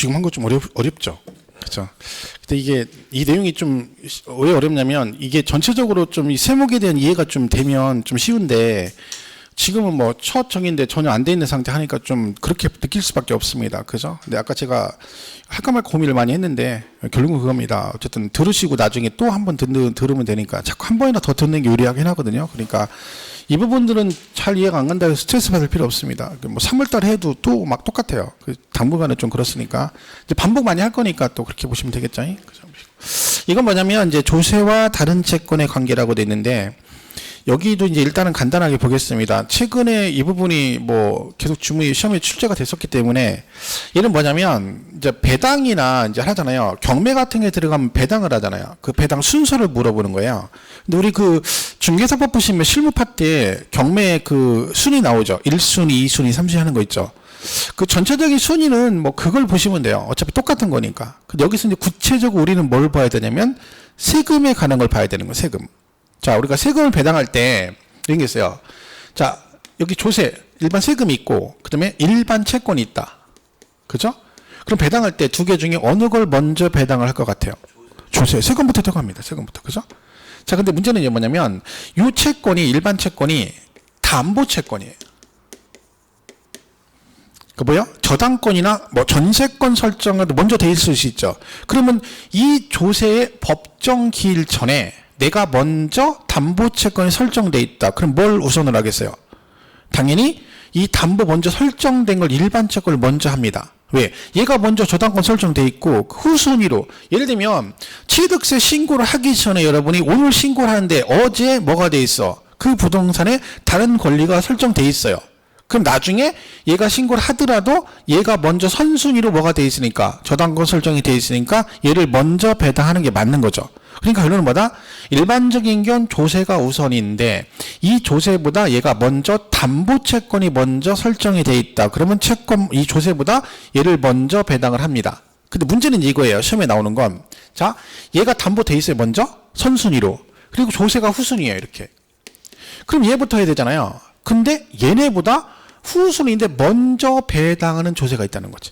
지금 한 거 좀 어렵죠. 그렇죠. 근데 이게 이 내용이 좀 왜 어렵냐면 이게 전체적으로 좀 이 세목에 대한 이해가 좀 되면 좀 쉬운데 지금은 뭐 첫 정인데 전혀 안 돼 있는 상태 하니까 좀 그렇게 느낄 수밖에 없습니다. 그죠? 근데 아까 제가 할까 말까 고민을 많이 했는데 결국은 그겁니다. 어쨌든 들으시고 나중에 또 한 번 들으면 되니까 자꾸 한 번이나 더 듣는 게 유리하긴 하거든요. 그러니까 이 부분들은 잘 이해가 안 간다고 해서 스트레스 받을 필요 없습니다. 뭐 3월달에 해도 또 막 똑같아요. 당분간은 좀 그렇으니까 이제 반복 많이 할 거니까 또 그렇게 보시면 되겠죠. 이건 뭐냐면 이제 조세와 다른 채권의 관계라고 돼 있는데 여기도 이제 일단은 간단하게 보겠습니다. 최근에 이 부분이 뭐 계속 주문이 시험에 출제가 됐었기 때문에 얘는 뭐냐면 이제 배당이나 이제 하잖아요. 경매 같은 게 들어가면 배당을 하잖아요. 그 배당 순서를 물어보는 거예요. 근데 우리 그 중개사법 보시면 실무파 때 경매 그 순위 나오죠. 1순위, 2순위, 3순위 하는 거 있죠. 그 전체적인 순위는 뭐 그걸 보시면 돼요. 어차피 똑같은 거니까. 근데 여기서 이제 구체적으로 우리는 뭘 봐야 되냐면 세금에 관한 걸 봐야 되는 거예요. 세금. 자, 우리가 세금을 배당할 때 이런 게 있어요. 자, 여기 조세, 일반 세금이 있고 그 다음에 일반 채권이 있다. 그죠? 그럼 배당할 때 두 개 중에 어느 걸 먼저 배당을 할 것 같아요? 조세, 세금부터 들어갑니다. 세금부터. 그죠? 자, 근데 문제는 이제 뭐냐면 이 채권이 일반 채권이 담보 채권이에요. 그 뭐요? 저당권이나 뭐 전세권 설정을 먼저 돼 있을 수 있죠. 그러면 이 조세의 법정 기일 전에 내가 먼저 담보채권이 설정돼 있다. 그럼 뭘 우선을 하겠어요? 당연히 이 담보 먼저 설정된 걸 일반 채권을 먼저 합니다. 왜? 얘가 먼저 저당권 설정돼 있고 후순위로 예를 들면 취득세 신고를 하기 전에 여러분이 오늘 신고를 하는데 어제 뭐가 돼 있어? 그 부동산에 다른 권리가 설정돼 있어요. 그럼 나중에 얘가 신고를 하더라도 얘가 먼저 선순위로 뭐가 돼 있으니까 저당권 설정이 돼 있으니까 얘를 먼저 배당하는 게 맞는 거죠. 그러니까 결론은 뭐다? 일반적인 경우 조세가 우선인데 이 조세보다 얘가 먼저 담보채권이 먼저 설정이 돼 있다. 그러면 채권 이 조세보다 얘를 먼저 배당을 합니다. 근데 문제는 이거예요. 시험에 나오는 건 자, 얘가 담보돼 있어요. 먼저 선순위로. 그리고 조세가 후순위예요. 이렇게. 그럼 얘부터 해야 되잖아요. 근데 얘네보다 후순위인데 먼저 배당하는 조세가 있다는 거지.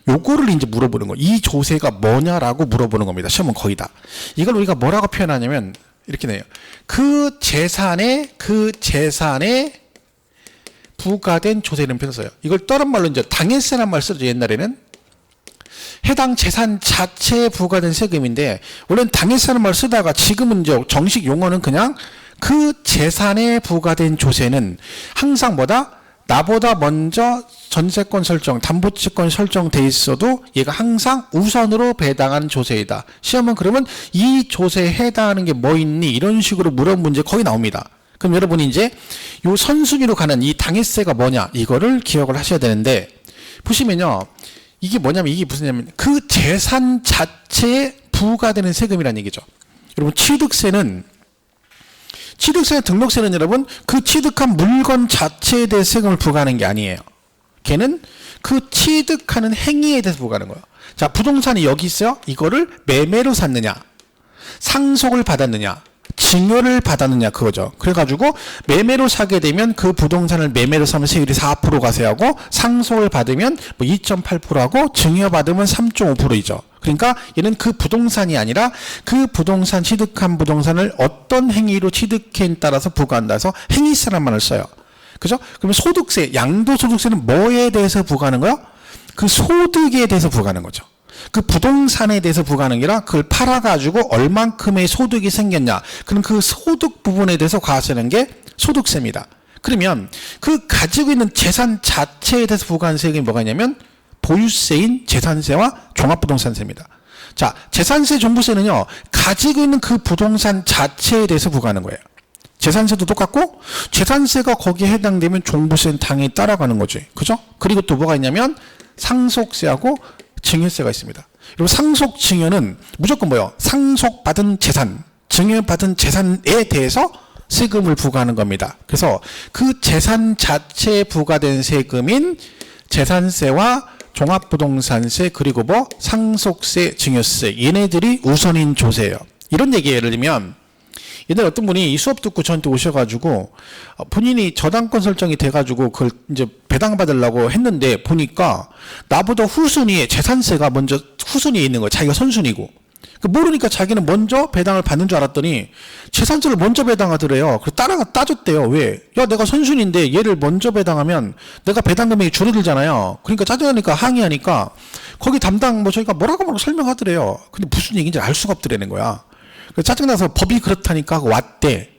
요거를 이제 물어보는 거예요. 이 조세가 뭐냐라고 물어보는 겁니다. 시험은 거의 다. 이걸 우리가 뭐라고 표현하냐면 이렇게 내요. 그 재산에 부과된 조세는 표현 써요. 이걸 다른 말로 이제 당해세란 말 쓰죠. 옛날에는 해당 재산 자체에 부과된 세금인데 원래는 당해세라는 말 쓰다가 지금은 이제 정식 용어는 그냥 그 재산에 부과된 조세는 항상 뭐다? 나보다 먼저 전세권 설정, 담보채권 설정돼 있어도 얘가 항상 우선으로 배당한 조세이다. 시험은 그러면 이 조세에 해당하는 게 뭐 있니? 이런 식으로 물어본 문제 거의 나옵니다. 그럼 여러분이 이제 요 선순위로 가는 이 당해세가 뭐냐? 이거를 기억을 하셔야 되는데 보시면요. 이게 뭐냐면 이게 무슨냐면 그 재산 자체에 부과되는 세금이라는 얘기죠. 여러분 취득세, 등록세는 여러분 그 취득한 물건 자체에 대해 세금을 부과하는 게 아니에요. 걔는 그 취득하는 행위에 대해서 부과하는 거예요. 자, 부동산이 여기 있어요. 이거를 매매로 샀느냐, 상속을 받았느냐, 증여를 받았느냐 그거죠. 그래가지고 매매로 사게 되면 그 부동산을 매매로 사면 세율이 4% 과세하고 상속을 받으면 뭐 2.8%하고 증여받으면 3.5%이죠. 그러니까 얘는 그 부동산이 아니라 그 부동산 취득한 부동산을 어떤 행위로 취득해에 따라서 부과한다 해서 행위세란 말을 써요. 그죠? 그러면 소득세, 양도소득세는 뭐에 대해서 부과하는 거요? 그 소득에 대해서 부과하는 거죠. 그 부동산에 대해서 부과하는 게 아니라 그걸 팔아가지고 얼만큼의 소득이 생겼냐. 그럼 그 소득 부분에 대해서 과세하는 게 소득세입니다. 그러면 그 가지고 있는 재산 자체에 대해서 부과하는 세금이 뭐가 있냐면 보유세인 재산세와 종합부동산세입니다. 자, 재산세, 종부세는요, 가지고 있는 그 부동산 자체에 대해서 부과하는 거예요. 재산세도 똑같고, 재산세가 거기에 해당되면 종부세는 당연히 따라가는 거지. 그죠? 그리고 또 뭐가 있냐면 상속세하고 증여세가 있습니다. 그리고 상속, 증여는 무조건 뭐예요? 상속받은 재산, 증여받은 재산에 대해서 세금을 부과하는 겁니다. 그래서 그 재산 자체에 부과된 세금인 재산세와 종합부동산세 그리고 뭐 상속세, 증여세 얘네들이 우선인 조세예요. 이런 얘기 예를 들면 옛날에 어떤 분이 이 수업 듣고 저한테 오셔가지고 본인이 저당권 설정이 돼가지고 그걸 이제 배당받으려고 했는데 보니까 나보다 후순위에 재산세가 먼저 후순위에 있는 거예요. 자기가 선순위고. 모르니까 자기는 먼저 배당을 받는 줄 알았더니 재산세를 먼저 배당하더래요. 그래서 따졌대요. 왜? 야, 내가 선순위인데 얘를 먼저 배당하면 내가 배당 금액이 줄어들잖아요. 그러니까 짜증나니까 항의하니까 거기 담당 저희가 뭐라고 설명하더래요. 근데 무슨 얘기인지 알 수가 없더라는 거야. 그래서 짜증나서 법이 그렇다니까 왔대.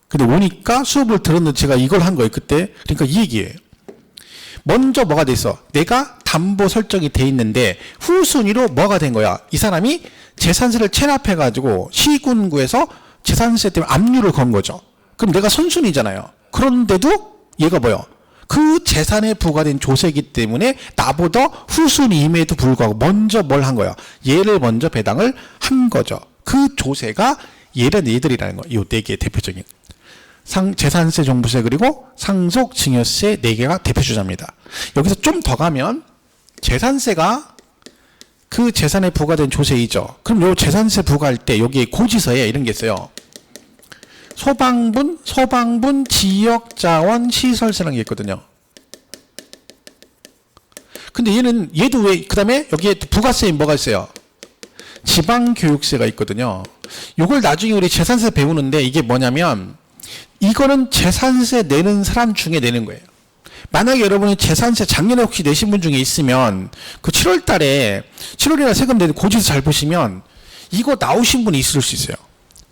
근데 오니까 수업을 들었는데 제가 이걸 한 거예요. 그때. 그러니까 이 얘기예요. 먼저 뭐가 돼 있어? 내가 담보 설정이 돼 있는데 후순위로 뭐가 된 거야? 이 사람이 재산세를 체납해가지고 시군구에서 재산세 때문에 압류를 건 거죠. 그럼 내가 선순위잖아요. 그런데도 얘가 뭐요? 그 재산에 부과된 조세이기 때문에 나보다 후순위임에도 불구하고 먼저 뭘 한 거야? 얘를 먼저 배당을 한 거죠. 그 조세가 얘들이라는 거예요. 이 4개의 대표적인. 재산세, 종부세, 그리고 상속, 증여세 4개가 대표주자입니다. 여기서 좀 더 가면 재산세가 그 재산에 부과된 조세이죠. 그럼 요 재산세 부과할 때 여기 고지서에 이런 게 있어요. 소방분, 지역자원, 시설세라는 게 있거든요. 근데 얘도 왜, 그 다음에 여기에 부가세에 뭐가 있어요? 지방교육세가 있거든요. 요걸 나중에 우리 재산세 배우는데 이게 뭐냐면 이거는 재산세 내는 사람 중에 내는 거예요. 만약에 여러분이 재산세 작년에 혹시 내신 분 중에 있으면 그 7월 달에 7월이나 세금 내는 고지서 잘 보시면 이거 나오신 분이 있을 수 있어요.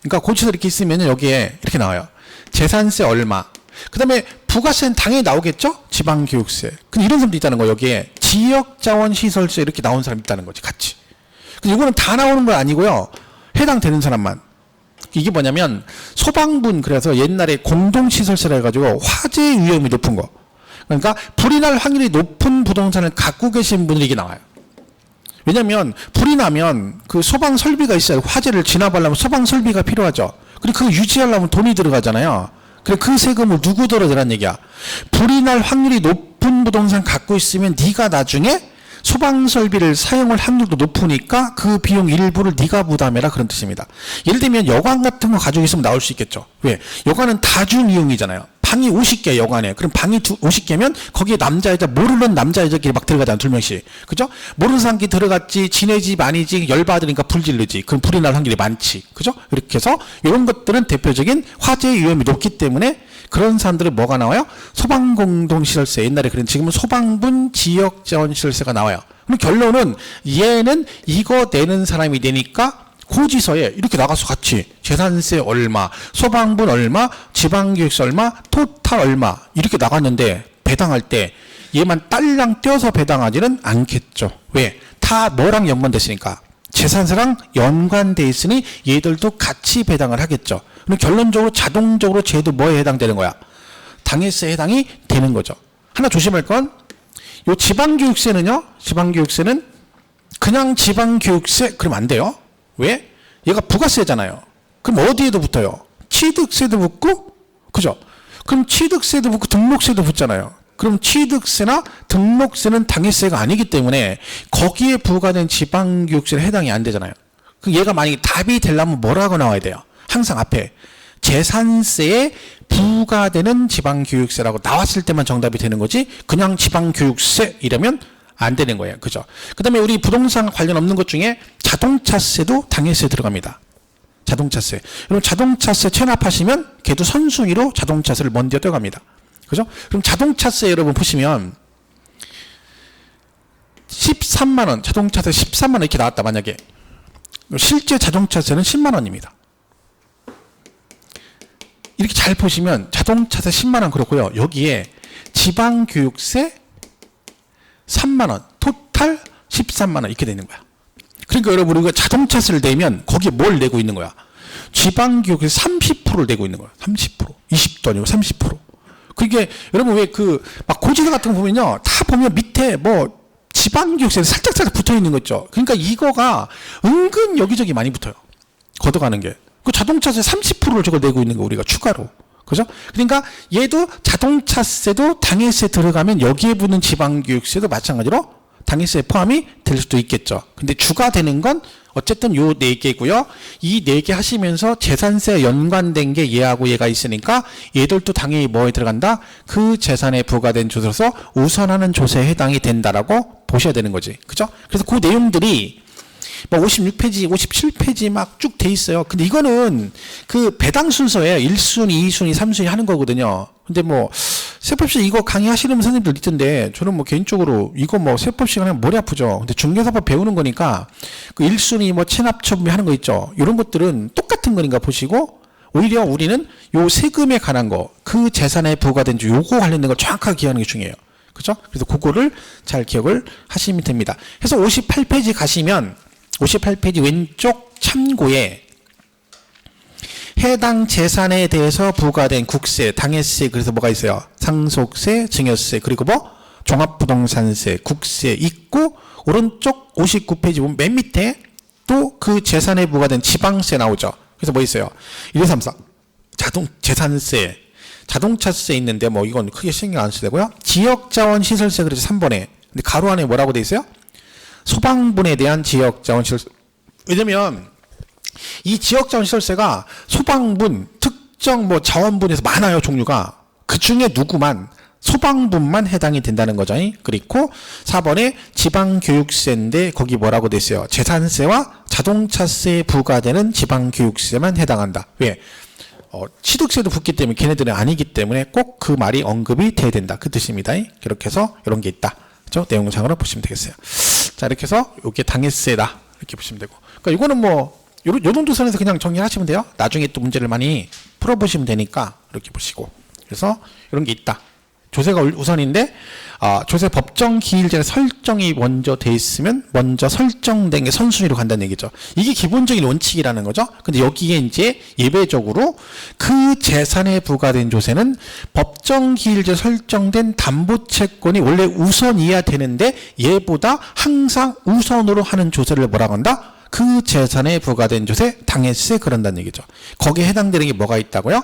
그러니까 고지서 이렇게 있으면 여기에 이렇게 나와요. 재산세 얼마. 그 다음에 부가세는 당연히 나오겠죠? 지방교육세. 근데 이런 사람도 있다는 거예요. 여기에 지역자원시설세 이렇게 나온 사람이 있다는 거지, 같이. 근데 이거는 다 나오는 건 아니고요. 해당되는 사람만. 이게 뭐냐면 소방분, 그래서 옛날에 공동시설세라 해가지고 화재 위험이 높은 거. 그러니까 불이 날 확률이 높은 부동산을 갖고 계신 분들이 이게 나와요. 왜냐면 불이 나면 그 소방 설비가 있어요. 화재를 진압하려면 소방 설비가 필요하죠. 그리고 그거 유지하려면 돈이 들어가잖아요. 그래 그 세금을 누구 들어내란 얘기야. 불이 날 확률이 높은 부동산 갖고 있으면 네가 나중에 소방 설비를 사용할 확률도 높으니까 그 비용 일부를 네가 부담해라, 그런 뜻입니다. 예를 들면 여관 같은 거 가지고 있으면 나올 수 있겠죠. 왜? 여관은 다중 이용이잖아요. 방이 50개 여관에. 그럼 방이 50개면 거기에 남자 여자 모르는 남자 여자끼리 막 들어가잖아, 2명씩. 그죠? 모르는 사람끼리 들어갔지, 지네 집 아니지, 열받으니까 불 지르지. 그럼 불이 날 확률이 많지. 그죠? 이렇게 해서 이런 것들은 대표적인 화재 위험이 높기 때문에 그런 사람들은 뭐가 나와요? 소방공동시설세. 옛날에 그런, 지금은 소방분 지역자원시설세가 나와요. 그럼 결론은 얘는 이거 내는 사람이 되니까 고지서에 이렇게 나가서 같이 재산세 얼마, 소방분 얼마, 지방교육세 얼마, 토탈 얼마 이렇게 나갔는데 배당할 때 얘만 딸랑 떼어서 배당하지는 않겠죠. 왜? 다 뭐랑 연관됐으니까. 재산세랑 연관돼 있으니 얘들도 같이 배당을 하겠죠. 그럼 결론적으로 자동적으로 쟤도 뭐에 해당되는 거야? 당해세에 해당이 되는 거죠. 하나 조심할 건 요 지방교육세는요. 지방교육세는 그냥 지방교육세 그러면 안 돼요. 왜? 얘가 부가세잖아요. 그럼 어디에도 붙어요? 취득세도 붙고, 그죠? 그럼 취득세도 붙고 등록세도 붙잖아요. 그럼 취득세나 등록세는 당해세가 아니기 때문에 거기에 부과된 지방교육세는 해당이 안 되잖아요. 그럼 얘가 만약에 답이 되려면 뭐라고 나와야 돼요? 항상 앞에 재산세에 부과되는 지방교육세라고 나왔을 때만 정답이 되는 거지, 그냥 지방교육세 이러면 안 되는 거예요. 그죠? 그 다음에 우리 부동산 관련 없는 것 중에 자동차세도 당해세 들어갑니다. 자동차세. 여러분 자동차세 체납하시면 걔도 선순위로 자동차세를 먼저 떼어갑니다. 그죠? 그럼 자동차세 여러분 보시면 13만원, 자동차세 13만원 이렇게 나왔다 만약에. 실제 자동차세는 10만원입니다. 이렇게 잘 보시면 자동차세 10만원 그렇고요. 여기에 지방교육세 3만원, 토탈 13만원 이렇게 되는 거야. 그러니까 여러분 우리가 자동차세를 내면 거기에 뭘 내고 있는 거야? 지방교육세 30%를 내고 있는 거야. 30%. 20도 아니고 30%. 그게 여러분 왜 그 막 고지서 같은 거 보면요. 다 보면 밑에 뭐 지방교육세 살짝 붙어 있는 거 있죠. 그러니까 이거가 은근 여기저기 많이 붙어요. 걷어가는 게. 그 자동차세 30%를 저걸 내고 있는 거 우리가 추가로. 그죠? 그러니까 얘도 자동차세도 당해세 들어가면 여기에 붙는 지방교육세도 마찬가지로 당해세 포함이 될 수도 있겠죠. 근데 주가 되는 건 어쨌든 요 4개고요. 이 4개 하시면서 재산세 연관된 게 얘하고 얘가 있으니까 얘들도 당연히 뭐에 들어간다? 그 재산에 부과된 조세로서 우선하는 조세에 해당이 된다라고 보셔야 되는 거지. 그죠? 그래서 그 내용들이 뭐 56페이지, 57페이지 막 쭉 돼 있어요. 근데 이거는 그 배당 순서예요. 1순위, 2순위, 3순위 하는 거거든요. 근데 뭐 세법시 이거 강의하시는 선생님들 있던데 저는 뭐 개인적으로 이거 뭐 세법 시간에 머리 아프죠. 근데 중개사법 배우는 거니까 그 1순위 뭐 체납처분 하는 거 있죠. 이런 것들은 똑같은 거니까 보시고 오히려 우리는 요 세금에 관한 거, 그 재산에 부과된 주 요거 관련된 걸 정확하게 기억하는 게 중요해요. 그죠? 그래서 그거를 잘 기억을 하시면 됩니다. 그래서 58페이지 가시면 58페이지 왼쪽 참고에 해당 재산에 대해서 부과된 국세, 당해세, 그래서 뭐가 있어요? 상속세, 증여세, 그리고 뭐? 종합부동산세, 국세 있고, 오른쪽 59페이지 보면 맨 밑에 또 그 재산에 부과된 지방세 나오죠. 그래서 뭐 있어요? 1, 2, 3, 4. 재산세, 자동차세 있는데 뭐 이건 크게 신경 안 써도 되고요. 지역자원시설세, 그래서 3번에. 근데 가로 안에 뭐라고 돼 있어요? 소방분에 대한 지역자원시설세. 왜냐면 이 지역자원시설세가 소방분, 특정 뭐 자원분에서 많아요, 종류가. 그 중에 누구만, 소방분만 해당이 된다는 거죠. 그리고 4번에 지방교육세인데 거기 뭐라고 돼 있어요? 재산세와 자동차세에 부과되는 지방교육세만 해당한다. 왜? 취득세도 붙기 때문에 걔네들은 아니기 때문에 꼭 그 말이 언급이 돼야 된다. 그 뜻입니다. 그렇게 해서 이런 게 있다. 그렇죠? 내용상으로 보시면 되겠어요. 자, 이렇게 해서 이게 당해세다. 이렇게 보시면 되고. 그러니까 이거는 뭐 요 정도 선에서 그냥 정리하시면 돼요. 나중에 또 문제를 많이 풀어보시면 되니까 이렇게 보시고. 그래서 이런 게 있다. 조세가 우선인데 조세 법정 기일 전에 설정이 먼저 돼 있으면 먼저 설정된 게 선순위로 간다는 얘기죠. 이게 기본적인 원칙이라는 거죠. 근데 여기에 이제 예외적으로 그 재산에 부과된 조세는 법정 기일 전에 설정된 담보채권이 원래 우선이어야 되는데 얘보다 항상 우선으로 하는 조세를 뭐라고 한다? 그 재산에 부과된 조세, 당해세 그런다는 얘기죠. 거기에 해당되는 게 뭐가 있다고요?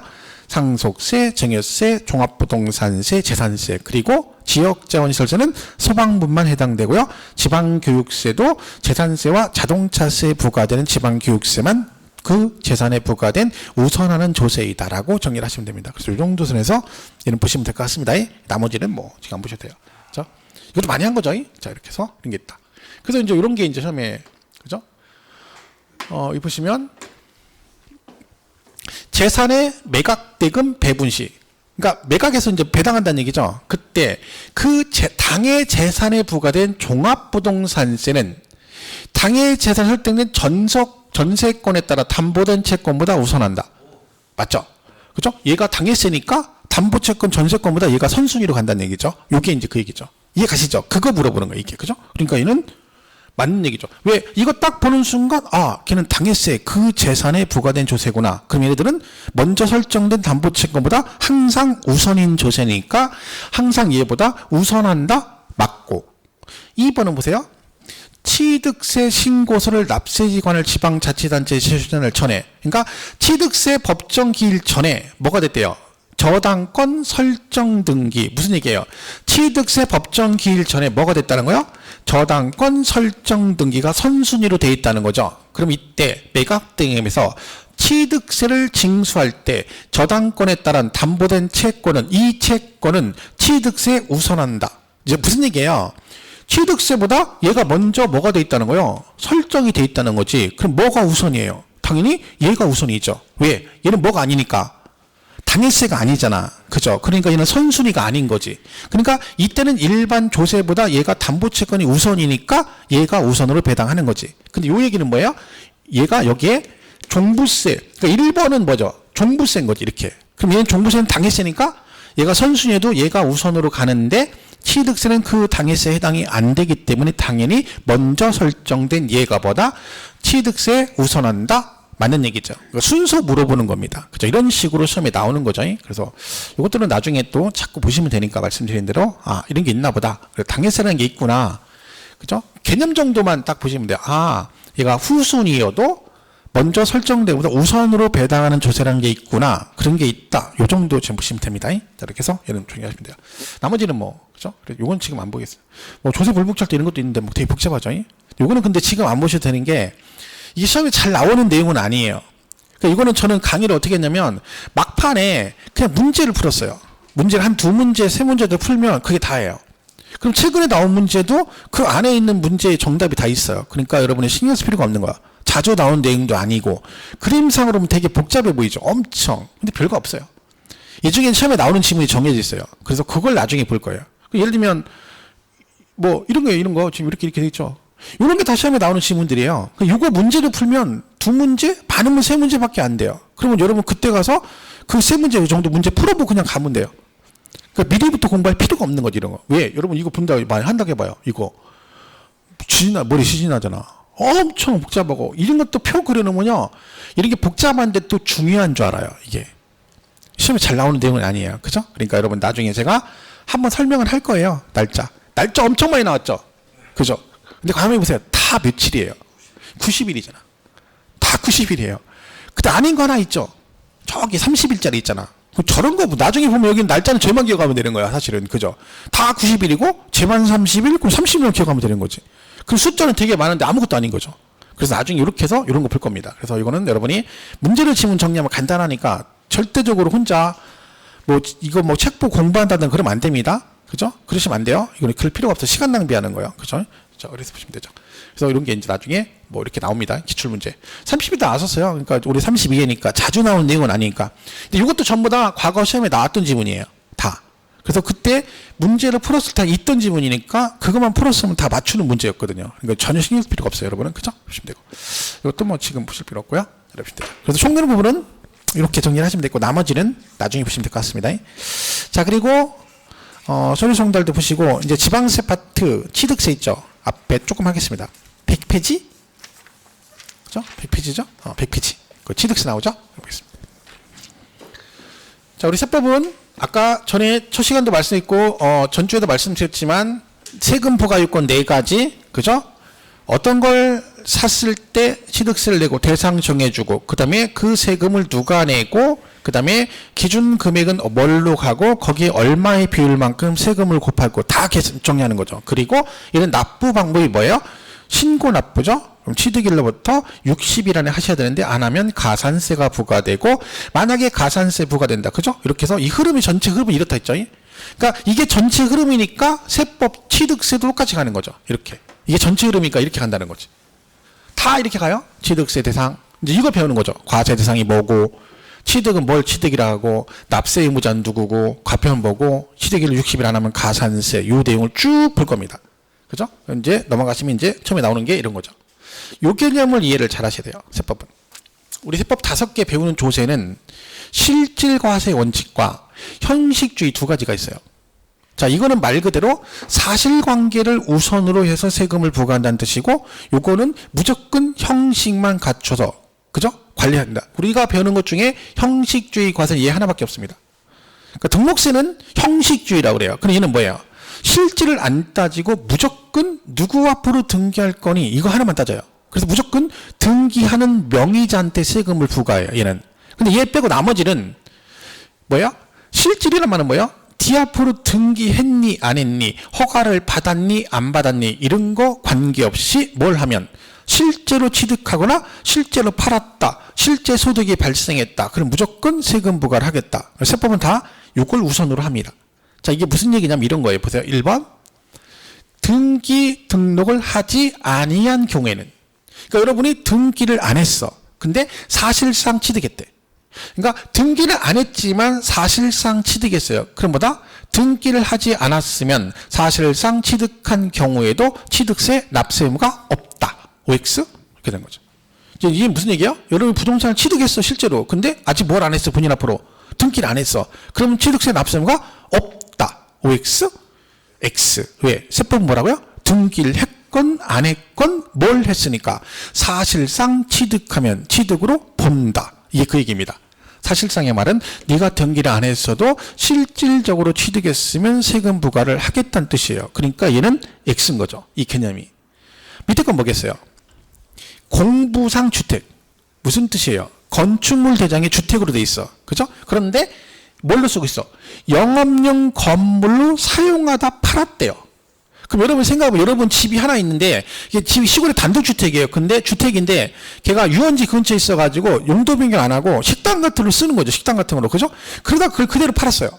상속세, 증여세, 종합부동산세, 재산세, 그리고 지역자원시설세는 소방분만 해당되고요. 지방교육세도 재산세와 자동차세에 부과되는 지방교육세만 그 재산에 부과된 우선하는 조세이다라고 정리를 하시면 됩니다. 그래서 이 정도 선에서 얘는 보시면 될 것 같습니다. 나머지는 뭐 지금 안 보셔도 돼요. 그죠? 이것도 많이 한 거죠. 자, 이렇게 해서 이런 게 있다. 그래서 이제 이런 게 이제 처음에 그죠? 이 보시면 재산의 매각대금 배분시. 그러니까 매각에서 이제 배당한다는 얘기죠. 그때 그 당해 재산에 부과된 종합부동산세는 당해 재산에 설정된 전세권에 따라 담보된 채권보다 우선한다. 맞죠? 그죠? 얘가 당해세니까 담보채권 전세권보다 얘가 선순위로 간다는 얘기죠. 요게 이제 그 얘기죠. 이해 가시죠? 그거 물어보는 거예요, 이게. 그죠? 그러니까 얘는 맞는 얘기죠. 왜? 이거 딱 보는 순간 걔는 당해세, 그 재산에 부과된 조세구나. 그럼 얘네들은 먼저 설정된 담보채권보다 항상 우선인 조세니까 항상 얘보다 우선한다? 맞고. 2번은 보세요. 취득세 신고서를 납세기관을 지방자치단체에 제출을 전에, 그러니까 취득세 법정 기일 전에 뭐가 됐대요? 저당권 설정 등기. 무슨 얘기예요? 취득세 법정 기일 전에 뭐가 됐다는 거요? 저당권 설정 등기가 선순위로 돼 있다는 거죠. 그럼 이때 매각등에서 취득세를 징수할 때 저당권에 따른 담보된 채권은 이 채권은 취득세에 우선한다. 이제 무슨 얘기예요? 취득세보다 얘가 먼저 뭐가 돼 있다는 거요? 설정이 돼 있다는 거지. 그럼 뭐가 우선이에요? 당연히 얘가 우선이죠. 왜? 얘는 뭐가 아니니까. 당해세가 아니잖아. 그죠? 그러니까 얘는 선순위가 아닌 거지. 그러니까 이때는 일반 조세보다 얘가 담보채권이 우선이니까 얘가 우선으로 배당하는 거지. 근데 요 얘기는 뭐예요? 얘가 여기에 종부세. 그러니까 1번은 뭐죠? 종부세인 거지, 이렇게. 그럼 얘는 종부세는 당해세니까 얘가 선순위에도 얘가 우선으로 가는데 취득세는 그 당해세에 해당이 안 되기 때문에 당연히 먼저 설정된 얘가보다 취득세에 우선한다. 맞는 얘기죠. 순서 물어보는 겁니다. 그죠? 이런 식으로 시험에 나오는 거죠. 그래서 이것들은 나중에 또 자꾸 보시면 되니까 말씀드린 대로 이런 게 있나 보다. 당해세라는 게 있구나. 그죠? 개념 정도만 딱 보시면 돼요. 얘가 후순위여도 먼저 설정되보다 우선으로 배당하는 조세라는 게 있구나. 그런 게 있다. 요 정도 지금 보시면 됩니다. 자, 이렇게 해서 얘는 정리하시면 돼요. 나머지는 뭐, 그죠? 요건 지금 안 보겠어요. 뭐, 조세 불복절도 이런 것도 있는데 뭐 되게 복잡하죠. 요거는 근데 지금 안 보셔도 되는 게 이게 시험에 잘 나오는 내용은 아니에요. 그러니까 이거는 저는 강의를 어떻게 했냐면 막판에 그냥 문제를 풀었어요. 문제를 한 2문제, 3문제를 풀면 그게 다예요. 그럼 최근에 나온 문제도 그 안에 있는 문제의 정답이 다 있어요. 그러니까 여러분이 신경 쓸 필요가 없는 거야. 자주 나온 내용도 아니고 그림상으로 보면 되게 복잡해 보이죠. 엄청. 근데 별거 없어요. 이 중에는 처음에 나오는 지문이 정해져 있어요. 그래서 그걸 나중에 볼 거예요. 예를 들면 뭐 이런 거예요. 이런 거 지금 이렇게 돼 있죠. 이런 게 다 시험에 나오는 지문들이에요. 이거 문제를 풀면 2문제, 반으면 3문제밖에 안 돼요. 그러면 여러분 그때 가서 그 3문제 정도 문제 풀어보고 그냥 가면 돼요. 그러니까 미리부터 공부할 필요가 없는 거지, 이런 거. 왜? 여러분 이거 본다, 많이 한다고 해봐요. 이거. 머리 시진하잖아. 엄청 복잡하고. 이런 것도 표 그려놓으면요. 이런 게 복잡한데 또 중요한 줄 알아요, 이게. 시험에 잘 나오는 내용은 아니에요. 그죠? 그러니까 여러분 나중에 제가 한번 설명을 할 거예요. 날짜. 날짜 엄청 많이 나왔죠? 그죠? 근데 가만히 보세요. 다 며칠이에요? 90일이잖아. 다 90일이에요. 근데 아닌 거 하나 있죠? 저기 30일짜리 있잖아. 저런 거 나중에 보면 여기 날짜는 쟤만 기억하면 되는 거야, 사실은. 그죠? 다 90일이고 쟤만 30일, 그럼 30일만 기억하면 되는 거지. 그 숫자는 되게 많은데 아무것도 아닌 거죠. 그래서 나중에 이렇게 해서 이런 거 풀 겁니다. 그래서 이거는 여러분이 문제를 지문 정리하면 간단하니까 절대적으로 혼자 뭐 이거 뭐 책 보고 공부한다든 그러면 안 됩니다. 그죠? 그러시면 안 돼요. 이거는 그럴 필요가 없어. 시간 낭비하는 거예요. 그죠? 자, 그래서 보시면 되죠. 그래서 이런 게 이제 나중에 뭐 이렇게 나옵니다. 기출문제. 30일 다 나왔었어요. 그러니까 우리 32회니까 자주 나오는 내용은 아니니까. 근데 이것도 전부 다 과거 시험에 나왔던 지문이에요. 다. 그래서 그때 문제를 풀었을 때 있던 지문이니까 그것만 풀었으면 다 맞추는 문제였거든요. 그러니까 전혀 신경 쓸 필요가 없어요. 여러분은. 그죠? 보시면 되고. 이것도 뭐 지금 보실 필요 없고요. 이러시면 돼요. 그래서 총되는 부분은 이렇게 정리를 하시면 되고 나머지는 나중에 보시면 될 것 같습니다. 자, 그리고 서류 송달도 보시고 이제 지방세 파트 취득세 있죠. 앞에 조금 하겠습니다. 100페이지? 그죠? 100페이지죠? 100페이지. 그 취득세 나오죠? 보겠습니다. 자, 우리 세법은 아까 전에 첫 시간도 말씀했고 전주에도 말씀드렸지만 세금 부과 요건 4가지. 그죠? 어떤 걸 샀을 때 취득세를 내고 대상 정해주고 그 다음에 그 세금을 누가 내고 그 다음에 기준 금액은 뭘로 가고 거기에 얼마의 비율만큼 세금을 곱하고 다 정리하는 거죠. 그리고 이런 납부 방법이 뭐예요? 신고 납부죠. 그럼 취득일로부터 60일 안에 하셔야 되는데 안 하면 가산세가 부과되고 만약에 가산세 부과된다. 그죠? 이렇게 해서 이 흐름이 전체 흐름이 이렇다 했죠. 그러니까 이게 전체 흐름이니까 세법 취득세도 똑같이 가는 거죠. 이렇게. 이게 전체 흐름이니까 이렇게 간다는 거지. 다 이렇게 가요. 취득세 대상. 이제 이거 배우는 거죠. 과세 대상이 뭐고 취득은 뭘 취득이라 하고 납세 의무자는 누구고 과표는 뭐고 취득일 60일 안 하면 가산세 이 내용을 쭉 볼 겁니다. 그죠? 이제 넘어가시면 이제 처음에 나오는 게 이런 거죠. 요 개념을 이해를 잘 하셔야 돼요. 세법은. 우리 세법 5개 배우는 조세는 실질과세 원칙과 형식주의 2가지가 있어요. 자, 이거는 말 그대로 사실관계를 우선으로 해서 세금을 부과한다는 뜻이고 요거는 무조건 형식만 갖춰서 그죠? 관리한다. 우리가 배우는 것 중에 형식주의 과세는 얘 하나밖에 없습니다. 그러니까 등록세는 형식주의라고 그래요. 그럼 얘는 뭐예요? 실질을 안 따지고 무조건 누구 앞으로 등기할 거니 이거 하나만 따져요. 그래서 무조건 등기하는 명의자한테 세금을 부과해요. 얘는. 근데 얘 빼고 나머지는 뭐야? 실질이란 말은 뭐야? 네 앞으로 등기했니 안 했니 허가를 받았니 안 받았니 이런 거 관계없이 뭘 하면 실제로 취득하거나 실제로 팔았다 실제 소득이 발생했다 그럼 무조건 세금 부과를 하겠다. 세법은 다 이걸 우선으로 합니다. 자, 이게 무슨 얘기냐면 이런 거예요. 보세요. 1번 등기 등록을 하지 아니한 경우에는 그러니까 여러분이 등기를 안 했어. 근데 사실상 취득했대. 그러니까 등기를 안 했지만 사실상 취득했어요. 그럼 뭐다? 등기를 하지 않았으면 사실상 취득한 경우에도 취득세 납세 의무가 없다. OX? 이렇게 된 거죠. 이게 무슨 얘기야? 여러분 부동산을 취득했어 실제로. 근데 아직 뭘 안 했어 본인 앞으로. 등기를 안 했어. 그럼 취득세 납세 의무가 없다. OX? X. 왜? 세법은 뭐라고요? 등기를 했건 안 했건 뭘 했으니까 사실상 취득하면 취득으로 본다. 이게 그 얘기입니다. 사실상의 말은 네가 등기를 안 했어도 실질적으로 취득했으면 세금 부과를 하겠다는 뜻이에요. 그러니까 얘는 X인 거죠. 이 개념이. 밑에 건 뭐겠어요? 공부상 주택. 무슨 뜻이에요? 건축물 대장에 주택으로 돼 있어. 그죠? 그런데 뭘로 쓰고 있어? 영업용 건물로 사용하다 팔았대요. 그럼 여러분 생각해보면 여러분 집이 하나 있는데 이게 집이 시골의 단독주택이에요. 근데 주택인데 걔가 유원지 근처에 있어가지고 용도 변경 안 하고 식당 같은 걸 쓰는 거죠. 식당 같은 거로. 그죠? 그러다 그걸 그대로 팔았어요.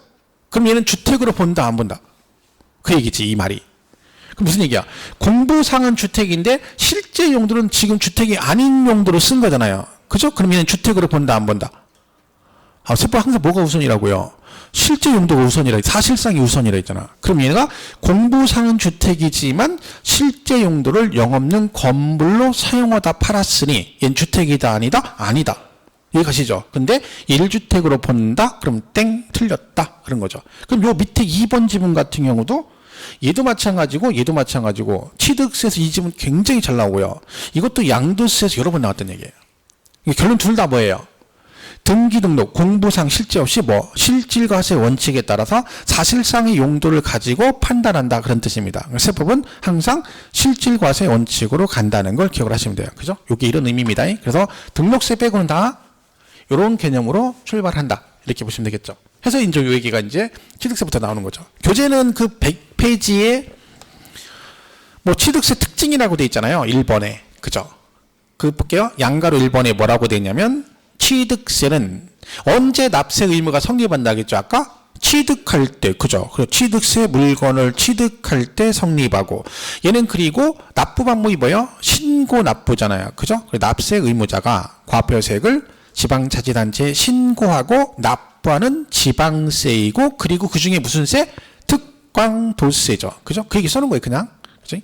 그럼 얘는 주택으로 본다 안 본다? 그 얘기지 이 말이. 그럼 무슨 얘기야? 공부상은 주택인데 실제 용도는 지금 주택이 아닌 용도로 쓴 거잖아요. 그죠? 그럼 얘는 주택으로 본다 안 본다? 세법 항상 뭐가 우선이라고요? 실제 용도가 우선이라, 사실상이 우선이라 했잖아. 그럼 얘가 공부상은 주택이지만 실제 용도를 영업용 건물로 사용하다 팔았으니 얘는 주택이다 아니다? 아니다. 여기 가시죠. 근데 1주택으로 본다? 그럼 땡 틀렸다. 그런 거죠. 그럼 요 밑에 2번 지문 같은 경우도 얘도 마찬가지고 취득세에서 이 지문 굉장히 잘 나오고요. 이것도 양도세에서 여러 번 나왔던 얘기예요. 결론 둘 다 뭐예요? 등기 등록, 공부상 실제 없이 실질과세 원칙에 따라서 사실상의 용도를 가지고 판단한다 그런 뜻입니다. 세법은 항상 실질과세 원칙으로 간다는 걸 기억을 하시면 돼요. 그죠? 이게 이런 의미입니다. 그래서 등록세 빼고는 다 이런 개념으로 출발한다. 이렇게 보시면 되겠죠. 해서 이제 이 얘기가 이제 취득세부터 나오는 거죠. 교재는 그 100페이지에 취득세 특징이라고 돼 있잖아요. 1번에. 그죠? 볼게요. 양가로 1번에 뭐라고 돼 있냐면 취득세는 언제 납세 의무가 성립한다겠죠? 아까 취득할 때, 그죠? 취득세 물건을 취득할 때 성립하고 얘는 그리고 납부 방법이 뭐예요? 신고 납부잖아요. 그죠? 납세 의무자가 과표세액을 지방자치단체에 신고하고 납부하는 지방세이고 그리고 그 중에 무슨 세? 특광도세죠. 그죠? 그 얘기 써놓은 거예요, 그냥. 그죠?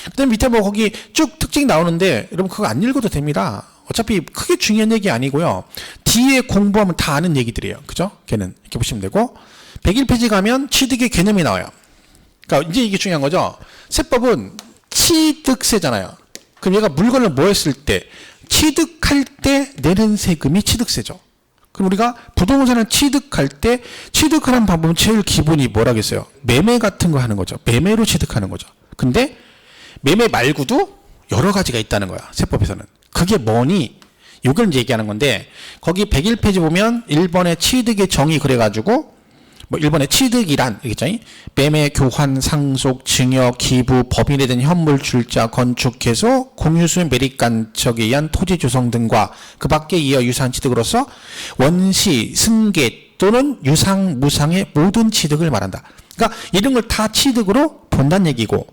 그 다음에 밑에 거기 쭉 특징 나오는데 여러분 그거 안 읽어도 됩니다. 어차피 크게 중요한 얘기 아니고요. 뒤에 공부하면 다 아는 얘기들이에요. 그죠? 걔는 이렇게 보시면 되고 101페이지 가면 취득의 개념이 나와요. 그러니까 이제 이게 중요한 거죠. 세법은 취득세잖아요. 그럼 얘가 물건을 뭐 했을 때 취득할 때 내는 세금이 취득세죠. 그럼 우리가 부동산을 취득할 때 취득하는 방법은 제일 기본이 뭐라겠어요? 매매 같은 거 하는 거죠. 매매로 취득하는 거죠. 근데 매매 말고도 여러 가지가 있다는 거야. 세법에서는. 그게 뭐니? 이걸 이제 얘기하는 건데 거기 101페이지 보면 1번의 취득의 정의 그래가지고 1번의 취득이란 이겠죠? 매매, 교환, 상속, 증여, 기부, 법인에 대한 현물, 출자, 건축, 개소, 공유수의 매립간척에 의한 토지 조성 등과 그 밖에 이어 유사한 취득으로서 원시, 승계 또는 유상, 무상의 모든 취득을 말한다. 그러니까 이런 걸 다 취득으로 본다는 얘기고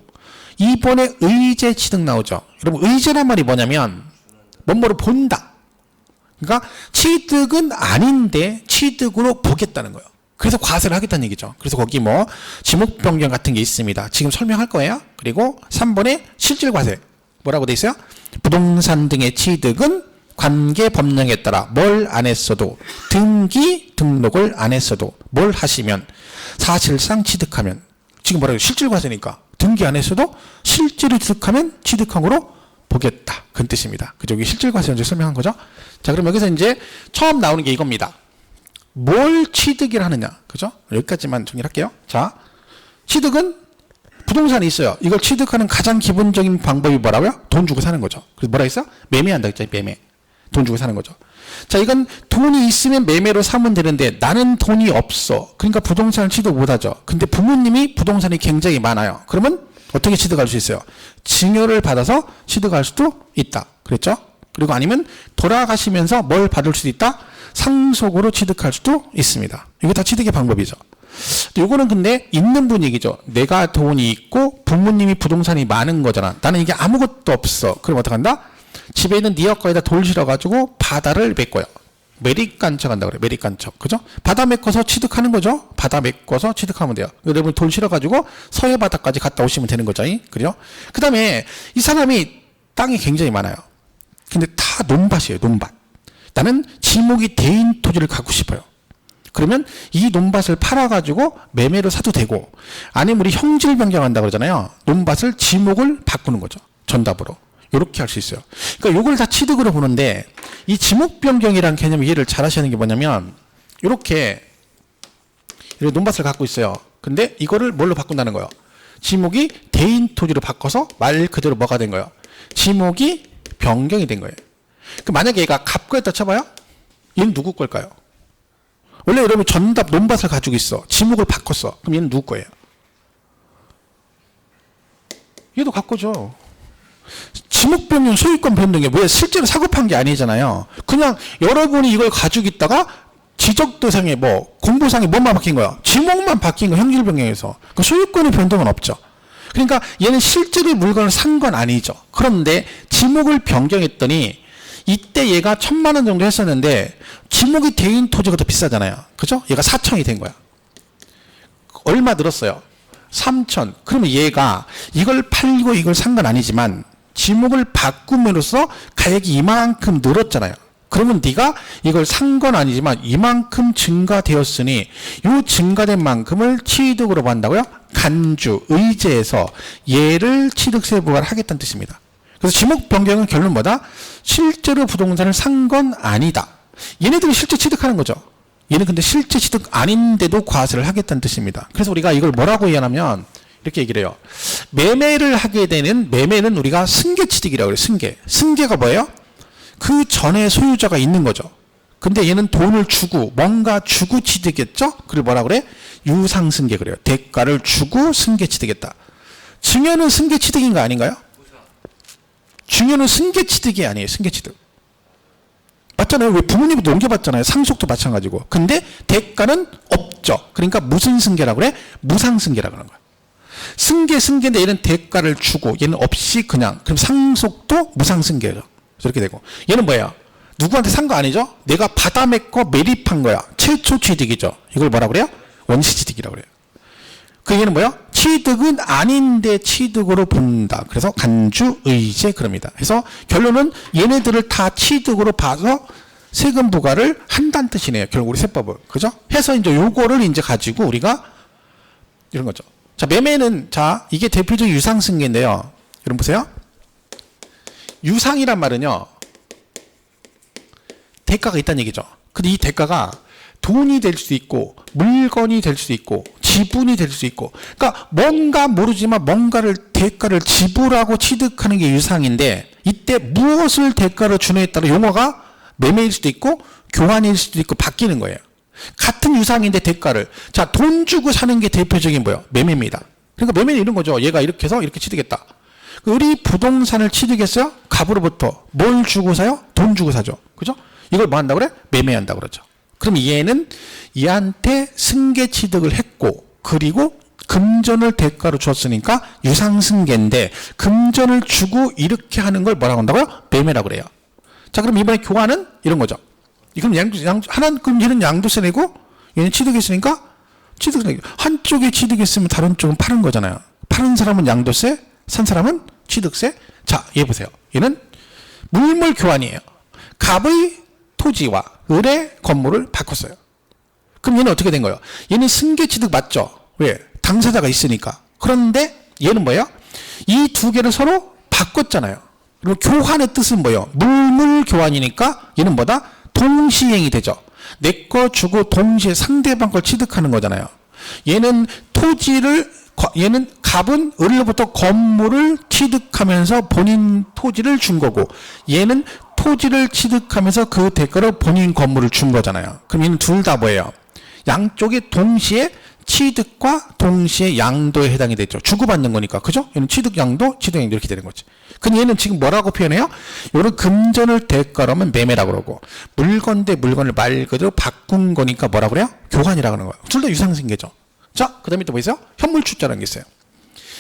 2번에 의제 취득 나오죠. 여러분 의제란 말이 뭐냐면 뭐뭐를 본다. 그러니까 취득은 아닌데 취득으로 보겠다는 거예요. 그래서 과세를 하겠다는 얘기죠. 그래서 거기 지목 변경 같은 게 있습니다. 지금 설명할 거예요. 그리고 3번에 실질 과세. 뭐라고 돼 있어요? 부동산 등의 취득은 관계 법령에 따라 뭘 안 했어도 등기 등록을 안 했어도 뭘 하시면 사실상 취득하면 지금 뭐라고 해요? 실질 과세니까 등기 안 했어도 실제로 취득하면 취득한 거로 보겠다. 그런 뜻입니다. 그죠? 여기 실질 과세 먼저 설명한 거죠. 자, 그럼 여기서 이제 처음 나오는 게 이겁니다. 뭘 취득을 하느냐. 그죠? 여기까지만 정리를 할게요. 자, 취득은 부동산이 있어요. 이걸 취득하는 가장 기본적인 방법이 뭐라고요? 돈 주고 사는 거죠. 그래서 뭐라 했어? 매매한다 했죠. 매매. 돈 주고 사는 거죠. 자, 이건 돈이 있으면 매매로 사면 되는데 나는 돈이 없어. 그러니까 부동산을 취득 못 하죠. 근데 부모님이 부동산이 굉장히 많아요. 그러면 어떻게 취득할 수 있어요? 증여를 받아서 취득할 수도 있다. 그랬죠? 그리고 아니면 돌아가시면서 뭘 받을 수도 있다? 상속으로 취득할 수도 있습니다. 이게 다 취득의 방법이죠. 요거는 근데 있는 분 얘기죠. 내가 돈이 있고 부모님이 부동산이 많은 거잖아. 나는 이게 아무것도 없어. 그럼 어떡한다? 집에 있는 네 여과에다 돌 실어가지고 바다를 메꿔요. 매립간척 한다 그래요. 매립간척. 그죠? 바다 메꿔서 취득하는 거죠. 바다 메꿔서 취득하면 돼요. 여러분 돌 실어가지고 서해 바다까지 갔다 오시면 되는 거죠. 그죠? 그 다음에 이 사람이 땅이 굉장히 많아요. 근데 다 논밭이에요. 논밭. 나는 지목이 대인 토지를 갖고 싶어요. 그러면 이 논밭을 팔아가지고 매매로 사도 되고 아니면 우리 형질 변경한다 그러잖아요. 논밭을 지목을 바꾸는 거죠. 전답으로. 이렇게 할 수 있어요. 그러니까 이걸 다 취득으로 보는데 이 지목 변경이라는 개념 이해를 잘 하셔야 하는 게 뭐냐면 이렇게 논밭을 갖고 있어요. 근데 이거를 뭘로 바꾼다는 거예요? 지목이 대인 토지로 바꿔서 말 그대로 뭐가 된 거예요? 지목이 변경이 된 거예요. 그 만약에 얘가 갑거였다 쳐봐요. 얘는 누구 걸까요? 원래 여러분 전답 논밭을 가지고 있어. 지목을 바꿨어. 그럼 얘는 누구 거예요? 얘도 갑거죠. 지목 변경, 소유권 변동이 왜 실제로 사고 판 게 아니잖아요. 그냥 여러분이 이걸 가지고 있다가 지적 대상에 뭐 공부상에 뭐만 바뀐 거야? 지목만 바뀐 거 형질 변경에서. 그 소유권의 변동은 없죠. 그러니까 얘는 실제로 물건을 산 건 아니죠. 그런데 지목을 변경했더니 이때 얘가 1,000만 원 정도 했었는데 지목이 대인 토지가 더 비싸잖아요. 그죠? 얘가 4천이 된 거야. 얼마 늘었어요? 3천. 그러면 얘가 이걸 팔고 이걸 산 건 아니지만 지목을 바꿈으로써 가액이 이만큼 늘었잖아요. 그러면 네가 이걸 산 건 아니지만 이만큼 증가되었으니 이 증가된 만큼을 취득으로 본다고요? 간주, 의제해서 얘를 취득세 부과를 하겠다는 뜻입니다. 그래서 지목 변경은 결론 뭐다? 실제로 부동산을 산 건 아니다. 얘네들이 실제 취득하는 거죠. 얘는 근데 실제 취득 아닌데도 과세를 하겠다는 뜻입니다. 그래서 우리가 이걸 뭐라고 얘기하냐면 이렇게 얘기를 해요. 매매를 하게 되는 매매는 우리가 승계 취득이라고 그래요. 승계. 승계가 뭐예요? 그 전에 소유자가 있는 거죠. 근데 얘는 돈을 주고 뭔가 주고 취득했죠? 그걸 뭐라 그래? 유상승계 그래요. 대가를 주고 승계 취득했다. 증여는 승계 취득인가 아닌가요? 증여는 승계 취득이 아니에요. 승계 취득. 맞잖아요. 왜 부모님도 넘겨봤잖아요. 상속도 마찬가지고. 근데 대가는 없죠. 그러니까 무슨 승계라고 그래? 무상승계라고 하는 거야. 승계인데 얘는 대가를 주고 얘는 없이 그냥. 그럼 상속도 무상승계죠. 저렇게 되고. 얘는 뭐예요? 누구한테 산 거 아니죠? 내가 받아맺고 매립한 거야. 최초 취득이죠. 이걸 뭐라 그래요? 원시취득이라고 그래요. 그 얘는 뭐예요? 취득은 아닌데 취득으로 본다. 그래서 간주, 의제 그럽니다. 그래서 결론은 얘네들을 다 취득으로 봐서 세금 부과를 한다는 뜻이네요. 결국 우리 세법은. 그죠? 해서 이제 요거를 이제 가지고 우리가 이런 거죠. 자, 매매는 자, 이게 대표적인 유상승계인데요. 여러분 보세요. 유상이란 말은요. 대가가 있다는 얘기죠. 근데 이 대가가 돈이 될 수도 있고 물건이 될 수도 있고 지분이 될 수도 있고 그러니까 뭔가 모르지만 뭔가를 대가를 지불하고 취득하는 게 유상인데 이때 무엇을 대가로 주느냐에 따라 용어가 매매일 수도 있고 교환일 수도 있고 바뀌는 거예요. 같은 유상인데 대가를 자, 돈 주고 사는 게 대표적인 뭐예요? 매매입니다. 그러니까 매매는 이런 거죠. 얘가 이렇게 해서 이렇게 취득했다. 우리 부동산을 취득했어요? 갑으로부터 뭘 주고 사요? 돈 주고 사죠. 그죠? 이걸 뭐 한다고 그래? 매매한다고 그러죠. 그럼 얘는 얘한테 승계 취득을 했고 그리고 금전을 대가로 줬으니까 유상승계인데 금전을 주고 이렇게 하는 걸 뭐라고 한다고요? 매매라고 그래요. 자, 그럼 이번에 교환은 이런 거죠. 그럼 그럼 얘는 양도세 내고 얘는 취득했으니까 취득세 내고 한쪽에 취득했으면 다른 쪽은 파는 거잖아요. 파는 사람은 양도세, 산 사람은 취득세. 자, 얘 보세요. 얘는 물물 교환이에요. 갑의 토지와 을의 건물을 바꿨어요. 그럼 얘는 어떻게 된 거예요? 얘는 승계 취득 맞죠? 왜? 당사자가 있으니까. 그런데 얘는 뭐예요? 이 두 개를 서로 바꿨잖아요. 그리고 교환의 뜻은 뭐예요? 물물 교환이니까 얘는 뭐다? 동시행이 되죠. 내 거 주고 동시에 상대방 걸 취득하는 거잖아요. 얘는 얘는 갑은 을로부터 건물을 취득하면서 본인 토지를 준 거고 얘는 토지를 취득하면서 그 대가로 본인 건물을 준 거잖아요. 그럼 얘는 둘 다 뭐예요? 양쪽이 동시에 취득과 동시에 양도에 해당이 되죠. 주고받는 거니까. 그죠? 얘는 취득 양도, 취득 양도 이렇게 되는 거지. 근데 얘는 지금 뭐라고 표현해요? 요런 금전을 대가로 하면 매매라고 그러고 물건 대 물건을 말 그대로 바꾼 거니까 뭐라고 그래요? 교환이라고 하는 거예요. 둘 다 유상승계죠. 자, 그 다음에 또 뭐 있어요? 현물출자라는 게 있어요.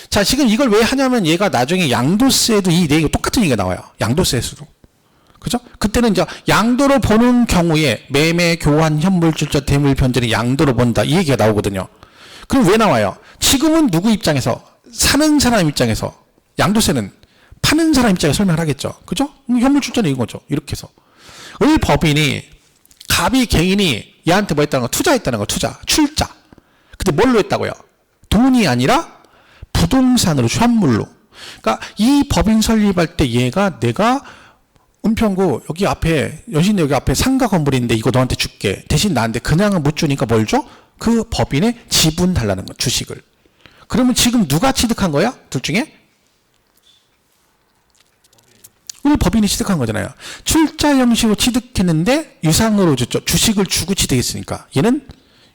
자, 지금 이걸 왜 하냐면 얘가 나중에 양도세에도 이 내용이 똑같은 얘기가 나와요. 양도세에서도. 그죠? 그때는 이제 양도로 보는 경우에 매매, 교환, 현물출자, 대물, 변제를 양도로 본다. 이 얘기가 나오거든요. 그럼 왜 나와요? 지금은 누구 입장에서? 사는 사람 입장에서. 양도세는 파는 사람 입장에서 설명을 하겠죠. 그죠? 현물출자는 이거죠. 이렇게 해서. 을 법인이, 갑이 개인이 얘한테 뭐 했다는 거? 투자했다는 거. 투자. 출자. 근데 뭘로 했다고요? 돈이 아니라 부동산으로, 현물로. 그러니까 이 법인 설립할 때 얘가 내가 은평구 여기 앞에 연신내 여기 앞에 상가 건물인데 이거 너한테 줄게. 대신 나한테 그냥은 못 주니까 뭘 줘? 그 법인의 지분 달라는 거, 주식을. 그러면 지금 누가 취득한 거야? 둘 중에? 이걸 법인이 취득한 거잖아요. 출자 형식으로 취득했는데 유상으로 줬죠. 주식을 주고 취득했으니까. 얘는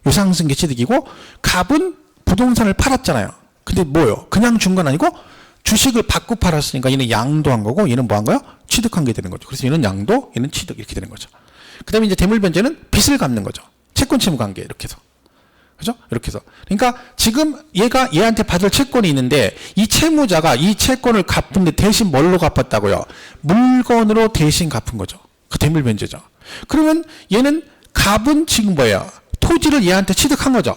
유상승계 취득이고 갑은 부동산을 팔았잖아요. 근데 뭐요? 그냥 준 건 아니고 주식을 받고 팔았으니까 얘는 양도한 거고 얘는 뭐 한 거야? 취득한 게 되는 거죠. 그래서 얘는 양도, 얘는 취득 이렇게 되는 거죠. 그 다음에 이제 대물변제는 빚을 갚는 거죠. 채권 채무 관계 이렇게 해서. 그죠? 이렇게 해서. 그러니까 지금 얘가 얘한테 받을 채권이 있는데 이 채무자가 이 채권을 갚은데 대신 뭘로 갚았다고요? 물건으로 대신 갚은 거죠. 그 대물변제죠. 그러면 얘는 갑은 지금 뭐예요? 토지를 얘한테 취득한 거죠.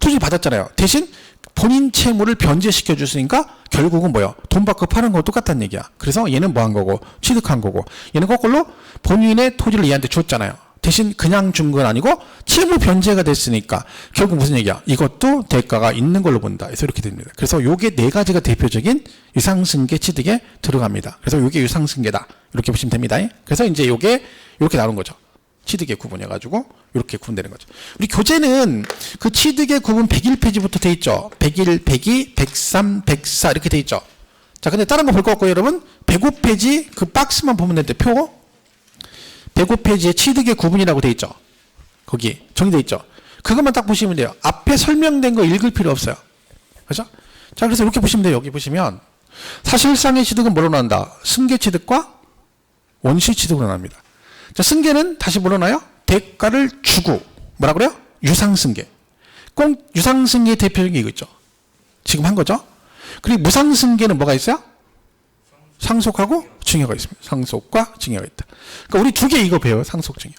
토지 받았잖아요. 대신 본인 채무를 변제시켜 줬으니까 결국은 뭐예요? 돈 받고 파는 거 똑같다는 얘기야. 그래서 얘는 뭐 한 거고 취득한 거고 얘는 거꾸로 본인의 토지를 얘한테 줬잖아요. 대신 그냥 준 건 아니고 채무 변제가 됐으니까 결국 무슨 얘기야? 이것도 대가가 있는 걸로 본다. 그래서 이렇게 됩니다. 그래서 요게 네 가지가 대표적인 유상승계 취득에 들어갑니다. 그래서 요게 유상승계다. 이렇게 보시면 됩니다. 그래서 이제 요게 이렇게 나오는 거죠. 취득의 구분해가지고 이렇게 구분되는 거죠. 우리 교재는 그 취득의 구분 101페이지부터 돼 있죠. 101, 102, 103, 104 이렇게 돼 있죠. 자, 근데 다른 거 볼 거 없고 여러분 105페이지 그 박스만 보면 되는데 표 105페이지에 취득의 구분이라고 돼 있죠. 거기 정의돼 있죠. 그것만 딱 보시면 돼요. 앞에 설명된 거 읽을 필요 없어요. 그렇죠? 자, 그래서 이렇게 보시면 돼요. 여기 보시면 사실상의 취득은 뭐로 나온다? 승계 취득과 원시 취득으로 나옵니다. 자, 승계는 다시 뭐로 나요? 대가를 주고 뭐라 그래요? 유상승계. 꼭 유상승계의 대표적인 이거 있죠. 지금 한 거죠. 그리고 무상승계는 뭐가 있어요? 상속하고 증여가 있습니다. 상속과 증여가 있다. 그러니까 우리 두 개 이거 배워요. 상속, 증여.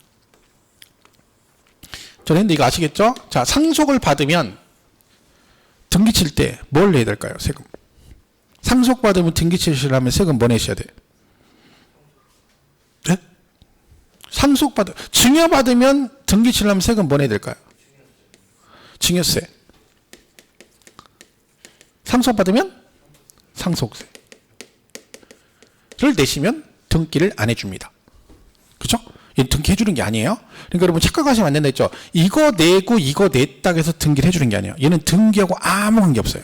저는 근데 이거 아시겠죠? 자, 상속을 받으면 등기 칠 때 뭘 내야 될까요? 세금. 상속 받으면 등기 치시려면 세금 뭐 내셔야 돼요? 네? 증여 받으면 등기 치려면 세금 뭐 내야 될까요? 증여세. 상속 받으면 상속세. 를 내시면 등기를 안 해줍니다. 그죠? 등기 해주는 게 아니에요. 그러니까 여러분 착각하시면 안 된다 했죠. 이거 내고 이거 냈다 해서 등기를 해주는 게 아니에요. 얘는 등기하고 아무 관계 없어요.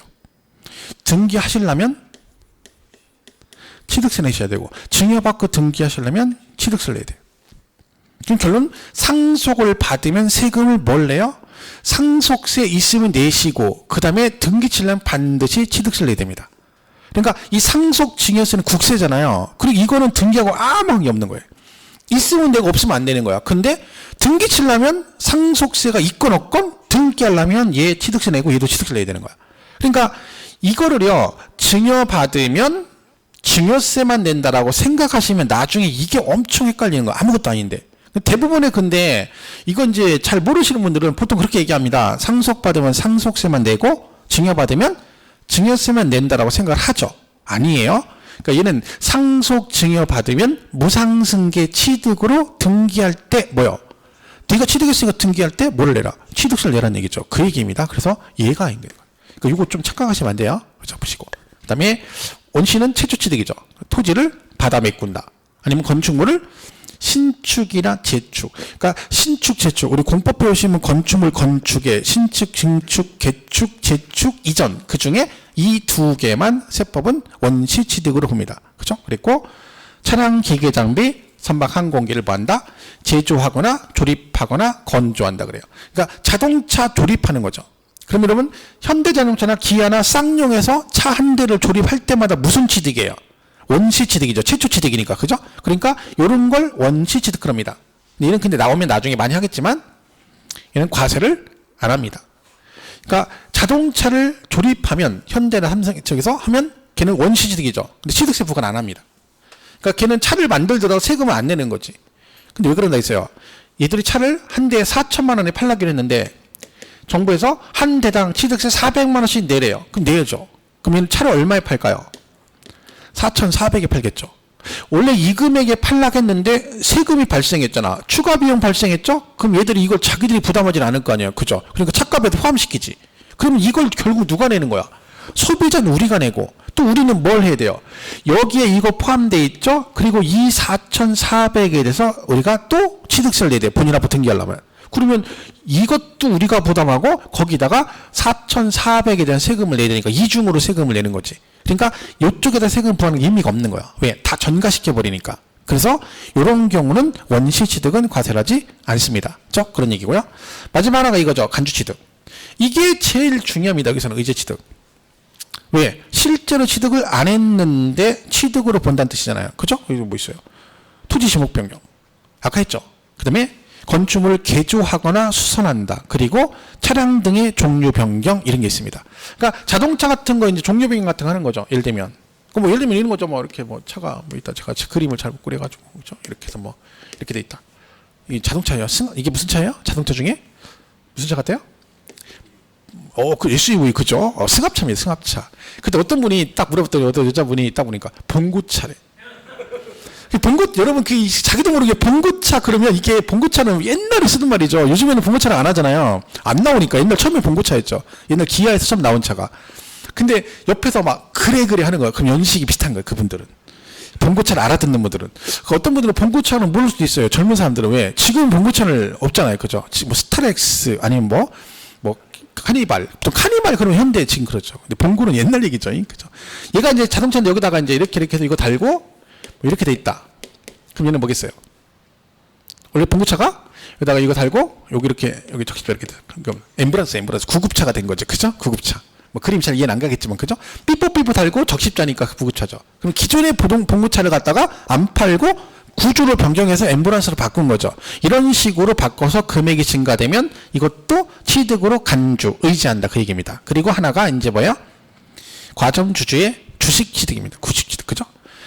등기하시려면 취득세 내셔야 되고 증여받고 등기하시려면 취득세를 내야 돼요. 그럼 결론 상속을 받으면 세금을 뭘 내요? 상속세 있으면 내시고 그 다음에 등기 치려면 반드시 취득세를 내야 됩니다. 그러니까 이 상속 증여세는 국세잖아요. 그리고 이거는 등기하고 아무 관계 없는 거예요. 있으면 내고 없으면 안 되는 거야. 근데 등기 치려면 상속세가 있건 없건 등기하려면 얘 취득세 내고 얘도 취득세 내야 되는 거야. 그러니까 이거를요 증여받으면 증여세만 낸다라고 생각하시면 나중에 이게 엄청 헷갈리는 거 아무것도 아닌데. 대부분의 근데 이건 이제 잘 모르시는 분들은 보통 그렇게 얘기합니다. 상속받으면 상속세만 내고 증여받으면 증여세만 낸다라고 생각을 하죠. 아니에요. 그러니까 얘는 상속 증여받으면 무상승계 취득으로 등기할 때 뭐요? 네가 취득했으니까 등기할 때 뭐를 내라? 취득세를 내라는 얘기죠. 그 얘기입니다. 그래서 얘가 아닌 거예요. 그러니까 이거 좀 착각하시면 안 돼요. 자, 보시고. 그 다음에 원시는 최초 취득이죠. 토지를 받아 메꾼다. 아니면 건축물을 신축이나 재축. 그러니까 신축, 재축. 우리 공법 배우시면 건축물, 건축에 신축, 증축, 개축, 재축, 이전. 그 중에 이 두 개만 세법은 원시 취득으로 봅니다. 그죠? 그리고 차량, 기계, 장비, 선박, 항공기를 뭐 한다? 제조하거나 조립하거나 건조한다 그래요. 그러니까 자동차 조립하는 거죠. 그럼 여러분 현대자동차나 기아나 쌍용에서 차 한 대를 조립할 때마다 무슨 취득이에요? 원시 취득이죠. 최초 취득이니까. 그죠? 그러니까 이런 걸 원시 취득을 합니다. 얘는 근데 나오면 나중에 많이 하겠지만 얘는 과세를 안 합니다. 그러니까 자동차를 조립하면 현대나 삼성 쪽에서 하면 걔는 원시 취득이죠. 근데 취득세 부과는 안 합니다. 그러니까 걔는 차를 만들더라도 세금을 안 내는 거지. 근데 왜 그런다 했어요? 얘들이 차를 한 대에 4천만 원에 팔라기로 했는데 정부에서 한 대당 취득세 400만 원씩 내래요. 그럼 내야죠. 그럼 얘는 차를 얼마에 팔까요? 4,400에 팔겠죠. 원래 이 금액에 팔라고 했는데 세금이 발생했잖아. 추가 비용 발생했죠? 그럼 얘들이 이걸 자기들이 부담하지는 않을 거 아니에요. 그죠? 그러니까 차값에도 포함시키지. 그러면 이걸 결국 누가 내는 거야? 소비자는 우리가 내고 또 우리는 뭘 해야 돼요? 여기에 이거 포함되어 있죠? 그리고 이 4,400에 대해서 우리가 또 취득세를 내야 돼요. 본인 앞으로 등기하려면. 그러면 이것도 우리가 부담하고 거기다가 4,400에 대한 세금을 내야 되니까 이중으로 세금을 내는 거지. 그러니까 이쪽에다 세금 부과하는 의미가 없는 거야. 왜? 다 전가시켜 버리니까. 그래서 이런 경우는 원시취득은 과세하지 않습니다. 그렇죠? 그런 얘기고요. 마지막 하나가 이거죠. 간주취득. 이게 제일 중요합니다. 여기서는 의제취득. 왜? 실제로 취득을 안 했는데 취득으로 본다는 뜻이잖아요. 그죠? 여기 뭐 있어요? 토지 지목 변경. 아까 했죠. 그 다음에 건축물을 개조하거나 수선한다. 그리고 차량 등의 종류 변경 이런 게 있습니다. 그러니까 자동차 같은 거 이제 종류 변경 같은 거 하는 거죠. 예를 들면. 그럼 뭐 예를 들면 이런 거죠. 뭐 이렇게 뭐 차가 뭐 있다. 제가 그림을 잘못 그려가지고 그죠? 이렇게 해서 뭐 이렇게 돼 있다. 이 자동차예요. 이게 무슨 차예요? 자동차 중에 무슨 차 같아요? 그 SUV 그죠? 승합차입니다. 승합차. 근데 어떤 분이 딱 물어봤더니 어떤 여자분이 딱 보니까 봉고차래. 봉고 여러분 그 자기도 모르게 봉고차 그러면 이게 봉고차는 옛날에 쓰던 말이죠. 요즘에는 봉고차를 안 하잖아요. 안 나오니까 옛날 처음에 봉고차였죠. 옛날 기아에서 처음 나온 차가. 근데 옆에서 막 그래 하는 거예요. 그럼 연식이 비슷한 거예요. 그분들은. 봉고차를 알아듣는 분들은. 어떤 분들은 봉고차는 모를 수도 있어요. 젊은 사람들은. 왜? 지금 봉고차는 없잖아요. 그죠? 뭐 스타렉스 아니면 뭐 카니발. 또 카니발 그러면 현대 지금 그렇죠. 근데 봉고는 옛날 얘기죠. 그죠? 얘가 이제 자동차인데 여기다가 이제 이렇게 해서 이거 달고 뭐 이렇게 돼 있다. 그럼 얘는 뭐겠어요? 원래 봉고차가 여기다가 이거 달고 여기 이렇게 여기 적시도 이렇게 그럼 앰뷸런스 구급차가 된 거죠. 그죠? 구급차. 뭐 그림 잘 이해는 안 가겠지만 그죠? 삐뽀삐뽀 달고 적십자니까 그 구급차죠. 그럼 기존의 봉고차를 갖다가 안 팔고 구조를 변경해서 앰뷸런스로 바꾼 거죠. 이런 식으로 바꿔서 금액이 증가되면 이것도 취득으로 간주 의지한다 그 얘기입니다. 그리고 하나가 이제 뭐예요? 과점주주의 주식 취득입니다. 주식 취득 그죠?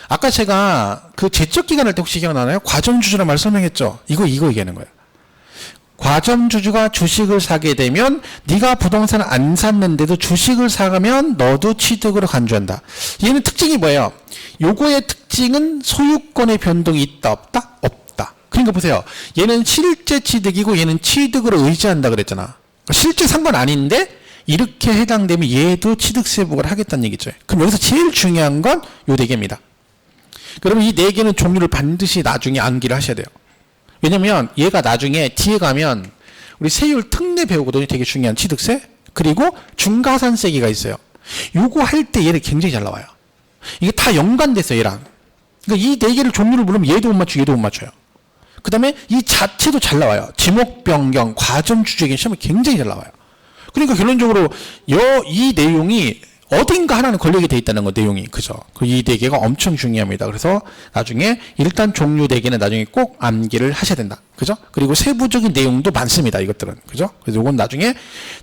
아까 제가 그 제적 기간 할 때 혹시 기억나나요? 과점주주란 말 설명했죠. 이거 얘기하는 거예요. 과점주주가 주식을 사게 되면 네가 부동산을 안 샀는데도 주식을 사가면 너도 취득으로 간주한다. 얘는 특징이 뭐예요? 요거의 특징은 소유권의 변동이 있다 없다? 없다. 그러니까 보세요. 얘는 실제 취득이고 얘는 취득으로 의지한다 그랬잖아. 실제 산 건 아닌데 이렇게 해당되면 얘도 취득세 부과를 하겠다는 얘기죠. 그럼 여기서 제일 중요한 건 요 4개입니다. 그러면 이 4개는 종류를 반드시 나중에 암기를 하셔야 돼요. 왜냐면 얘가 나중에 뒤에 가면 우리 세율 특례 배우거든요. 되게 중요한 취득세. 그리고 중가산세기가 있어요. 요거 할 때 얘를 굉장히 잘 나와요. 이게 다 연관됐어요. 얘랑. 그러니까 이 4개를 종류를 물으면 얘도 못 맞추고 얘도 못 맞춰요. 그 다음에 이 자체도 잘 나와요. 지목 변경, 과점 주주에게 시험이 굉장히 잘 나와요. 그러니까 결론적으로 이 내용이 어딘가 하나는 걸리게 돼 있다는 거 내용이 그죠? 이 4개가 엄청 중요합니다. 그래서 나중에 일단 종류 4개는 나중에 꼭 암기를 하셔야 된다. 그죠? 그리고 세부적인 내용도 많습니다. 이것들은 그죠? 그래서 이건 나중에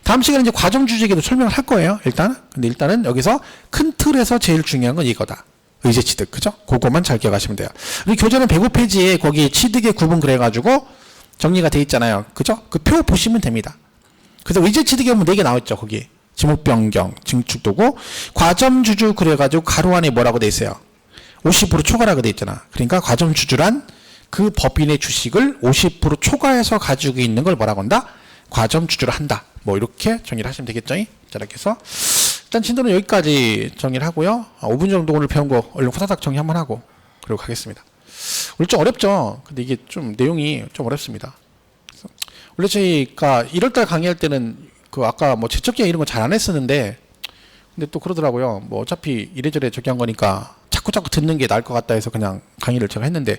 다음 시간에 이제 과점 주제계도 설명을 할 거예요. 근데 일단은 여기서 큰 틀에서 제일 중요한 건 이거다. 의제 취득 그죠? 그거만 잘 기억하시면 돼요. 우리 교재는 105페이지에 거기 취득의 구분 그래가지고 정리가 돼 있잖아요. 그죠? 그 표 보시면 됩니다. 그래서 의제 취득에 보면 4개 나와있죠. 거기. 지목 변경, 증축도고 과점주주 그래가지고 가로 안에 뭐라고 돼 있어요? 50% 초과라고 돼 있잖아. 그러니까 과점주주란 그 법인의 주식을 50% 초과해서 가지고 있는 걸 뭐라고 한다? 과점주주를 한다. 뭐 이렇게 정리를 하시면 되겠죠? 자, 이렇게 해서 일단 진도는 여기까지 정리를 하고요. 5분 정도 오늘 배운 거 얼른 후다닥 정리 한번 하고 그리고 가겠습니다. 오늘 좀 어렵죠? 근데 이게 좀 내용이 좀 어렵습니다. 원래 저희가 1월달 강의할 때는 그 아까 뭐 제척기가 이런 거 잘 안 했었는데 근데 또 그러더라고요. 뭐 어차피 이래저래 저기 한 거니까 자꾸 듣는 게 나을 것 같다 해서 그냥 강의를 제가 했는데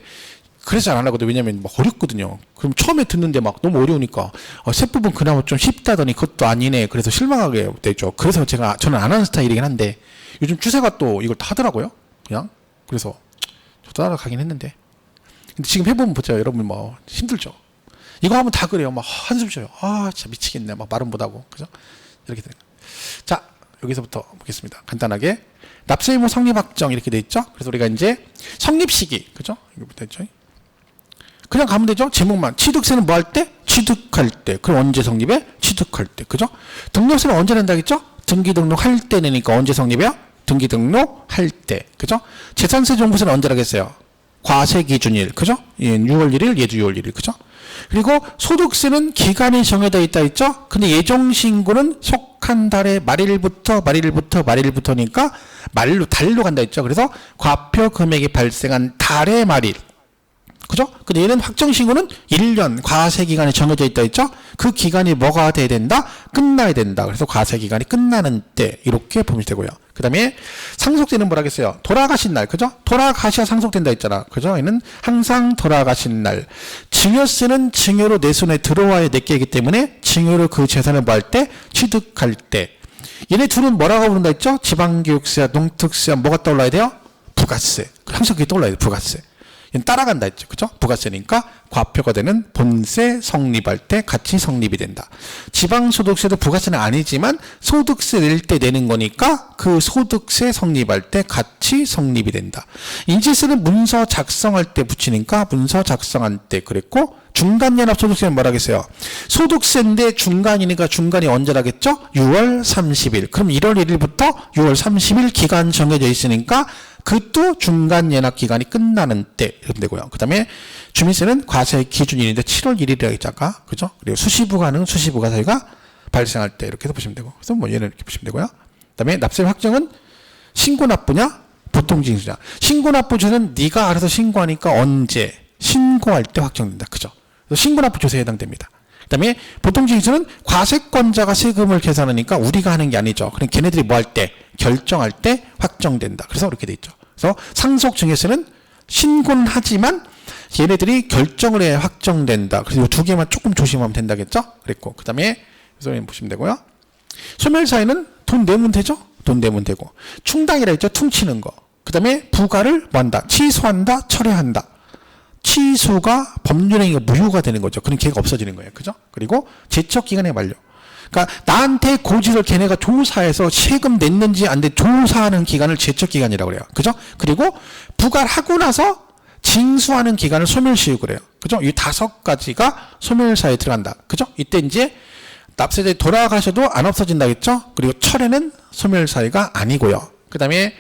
그래서 잘 안 하거든요. 왜냐면 막 어렵거든요. 그럼 처음에 듣는데 막 너무 어려우니까 셋부분 그나마 좀 쉽다더니 그것도 아니네. 그래서 실망하게 되죠. 그래서 저는 안 하는 스타일이긴 한데 요즘 추세가 또 이걸 다 하더라고요. 그냥 그래서 저도 따라가긴 했는데 근데 지금 해보면 보죠. 여러분 뭐 힘들죠. 이거 하면 다 그래요. 막 한숨 쉬어요. 진짜 미치겠네. 막 말은 못하고. 그죠? 이렇게 되는 거예요. 자, 여기서부터 보겠습니다. 간단하게. 납세 의무 성립 확정 이렇게 돼 있죠? 그래서 우리가 이제 성립 시기. 그죠? 이거부터 했죠? 그냥 가면 되죠? 제목만. 취득세는 뭐 할 때? 취득할 때. 그럼 언제 성립해? 취득할 때. 그죠? 등록세는 언제 낸다겠죠? 등기 등록할 때 내니까 언제 성립해요? 등기 등록할 때. 그죠? 재산세 종부세는 언제 하겠어요? 과세 기준일. 그죠? 얘 6월 1일, 얘도 6월 1일. 그죠? 그리고 소득세는 기간이 정해져 있다 있죠? 근데 예정신고는 속한 달의 말일부터니까 달로 간다 했죠? 그래서 과표 금액이 발생한 달의 말일. 그죠? 근데 얘는 확정신고는 1년 과세기간이 정해져 있다 했죠? 그 기간이 뭐가 돼야 된다? 끝나야 된다. 그래서 과세기간이 끝나는 때 이렇게 보면 되고요. 그 다음에 상속세는 뭐라 했어요? 돌아가신 날, 그죠? 돌아가셔야 상속된다 했잖아. 그죠? 얘는 항상 돌아가신 날. 증여세는 증여로 내 손에 들어와야 내게이기 때문에 증여로 그 재산을 뭐 할 때? 취득할 때. 얘네 둘은 뭐라고 부른다 했죠? 지방교육세와 농특세와 뭐가 떠올라야 돼요? 부가세. 항상 그게 떠올라야 돼. 부가세. 얘는 따라간다 했죠. 그죠? 부가세니까 과표가 되는 본세 성립할 때 같이 성립이 된다. 지방소득세도 부가세는 아니지만 소득세 낼 때 내는 거니까 그 소득세 성립할 때 같이 성립이 된다. 인지세는 문서 작성할 때 붙이니까 문서 작성할 때 그랬고, 중간연합소득세는 뭐라 하겠어요? 소득세인데 중간이니까 중간이 언제라겠죠? 6월 30일. 그럼 1월 1일부터 6월 30일 기간 정해져 있으니까 그것도 중간연합 기간이 끝나는 때 이렇게 되고요. 그 다음에 주민세는 과세 기준일인데 7월 1일이라고 했잖아. 그죠? 그리고 수시부가능, 수시부가세가 발생할 때 이렇게 해서 보시면 되고. 그래서 뭐 얘는 이렇게 보시면 되고요. 그 다음에 납세 확정은 신고납부냐? 보통징수냐? 신고납부조세는 네가 알아서 신고하니까 언제? 신고할 때 확정된다. 그죠? 그래서 신고납부 조세에 해당됩니다. 그 다음에 보통징수는 과세권자가 세금을 계산하니까 우리가 하는 게 아니죠. 그럼 걔네들이 뭐 할 때? 결정할 때 확정된다. 그래서 이렇게 돼 있죠. 그래서 상속증여세는 신고는 하지만 얘네들이 결정을 해 확정된다. 그래서 이 두 개만 조금 조심하면 된다겠죠? 그랬고, 그 다음에 그래서 보시면 되고요. 소멸사에는 돈 내면 되죠? 돈 내면 되고, 충당이라 했죠? 퉁치는 거. 그 다음에 부가를 뭐 한다? 취소한다? 철회한다. 취소가 법률행위가 무효가 되는 거죠. 그럼 걔가 없어지는 거예요. 그죠? 그리고 제척기간에 만료. 그러니까 나한테 고지를 걔네가 조사해서 세금 냈는지 안 돼 조사하는 기간을 제척기간이라고 그래요. 그죠? 그리고 부과를 하고 나서 징수하는 기간을 소멸시효 그래요. 그죠? 이 5가지가 소멸사에 들어간다. 그죠? 이때 이제 납세자에 돌아가셔도 안 없어진다겠죠? 그리고 철회는 소멸사회가 아니고요. 그 다음에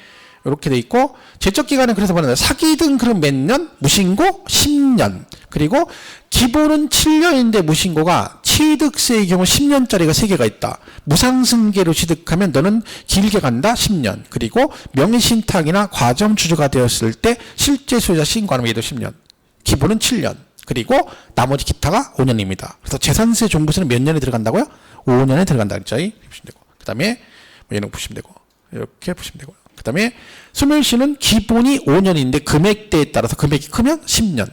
이렇게 돼 있고, 제척기간은 그래서 뭐냐면 사기등 그럼 몇 년? 무신고 10년. 그리고 기본은 7년인데 무신고가 취득세의 경우 10년짜리가 3개가 있다. 무상승계로 취득하면 너는 길게 간다 10년. 그리고 명의신탁이나 과점추주가 되었을 때 실제 소유자 신고하면 얘도 10년. 기본은 7년. 그리고 나머지 기타가 5년입니다. 그래서 재산세 종부세는 몇 년에 들어간다고요? 5년에 들어간다. 그랬죠? 보시면 되고. 그 다음에 얘는 보시면 되고. 이렇게 보시면 되고요. 그 다음에 소멸시는 기본이 5년인데 금액대에 따라서 금액이 크면 10년.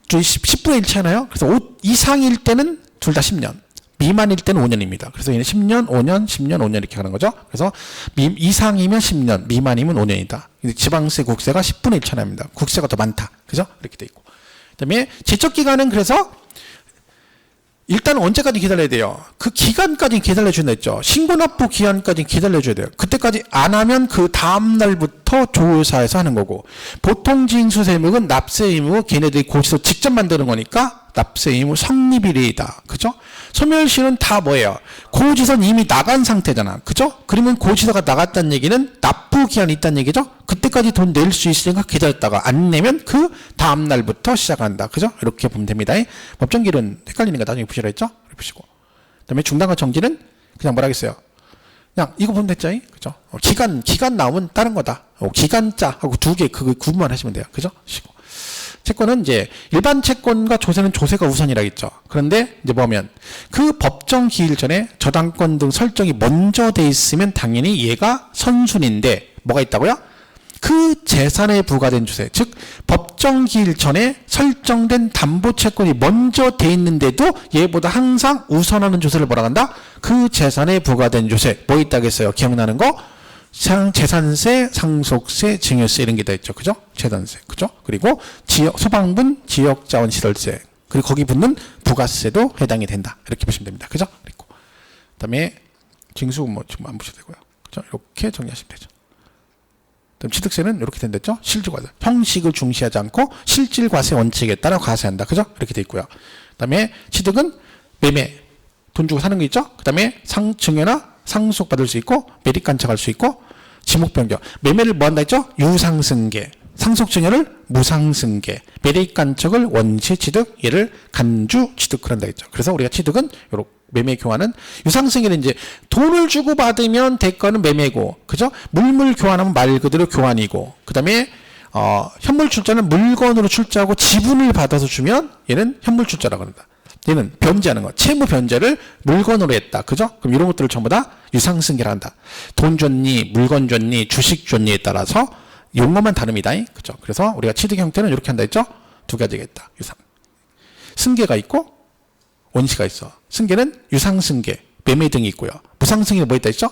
10분의 1 차나요? 그래서 5 이상일 때는 둘 다 10년. 미만일 때는 5년입니다. 그래서 얘는 10년, 5년, 10년, 5년 이렇게 가는 거죠. 그래서 이상이면 10년, 미만이면 5년이다. 지방세, 국세가 10분의 1 차나입니다. 국세가 더 많다. 그죠? 이렇게 돼 있고. 그 다음에 제척기간은 그래서 일단 언제까지 기다려야 돼요? 그 기간까지 기다려준다 했죠. 신고납부 기한까지 기다려줘야 돼요. 그때까지 안 하면 그 다음날부터 조사해서 하는 거고, 보통징수세 의무는 납세 의무 걔네들이 고지서 직접 만드는 거니까 납세 의무 성립일이다. 그죠? 소멸시는 다 뭐예요? 고지서는 이미 나간 상태잖아. 그죠? 그러면 고지서가 나갔다는 얘기는 납부 기한이 있다는 얘기죠? 그때까지 돈 낼 수 있으니까 기다렸다가 안 내면 그 다음날부터 시작한다. 그죠? 이렇게 보면 됩니다. 법정기일은 헷갈리니까 나중에 보시라 했죠? 이렇게 보시고. 그 다음에 중단과 정지는 그냥 뭐라 하겠어요? 그냥 이거 보면 됐죠? 그죠? 기간 나오면 다른 거다. 기간자 하고 2개 그거 구분만 하시면 돼요. 그죠? 시고. 채권은 이제 일반 채권과 조세는 조세가 우선이라겠죠. 그런데 이제 보면 그 법정 기일 전에 저당권 등 설정이 먼저 돼 있으면 당연히 얘가 선순위인데 뭐가 있다고요? 그 재산에 부과된 조세, 즉 법정 기일 전에 설정된 담보 채권이 먼저 돼 있는데도 얘보다 항상 우선하는 조세를 뭐라 한다? 그 재산에 부과된 조세 뭐 있다겠어요? 기억나는 거? 재산세, 상속세, 증여세 이런 게 다 있죠. 그죠? 재산세. 그죠? 그리고 소방분, 지역자원 시설세. 그리고 거기 붙는 부가세도 해당이 된다. 이렇게 보시면 됩니다. 그죠? 그리고 그다음에 징수 뭐 지금 안 보셔도 되고요. 그죠? 이렇게 정리하시면 되죠. 그다음 취득세는 이렇게 된댔죠. 실질과세. 형식을 중시하지 않고 실질과세 원칙에 따라 과세한다. 그죠? 이렇게 돼 있고요. 그다음에 취득은 매매, 돈 주고 사는 거 있죠? 그다음에 증여나 상속 받을 수 있고 매립 간척할 수 있고 지목 변경. 매매를 뭐 한다 했죠? 유상승계. 상속 증여를 무상승계. 매립 간척을 원시 취득, 얘를 간주 취득을 한다 했죠. 그래서 우리가 취득은 요렇게 매매 교환은 유상승계는 이제 돈을 주고 받으면 대가는 매매고, 그죠? 물물 교환하면 말 그대로 교환이고, 그다음에 현물 출자는 물건으로 출자하고 지분을 받아서 주면 얘는 현물 출자라고 합니다. 얘는 변제하는 거. 채무 변제를 물건으로 했다. 그죠? 그럼 이런 것들을 전부 다 유상승계를 한다. 돈 줬니, 물건 줬니, 주식 줬니에 따라서 용어만 다릅니다. 그죠? 그래서 우리가 취득 형태는 이렇게 한다 했죠? 두 가지가 있다. 유상. 승계가 있고 원시가 있어. 승계는 유상승계, 매매 등이 있고요. 무상승계는 뭐 있다 했죠?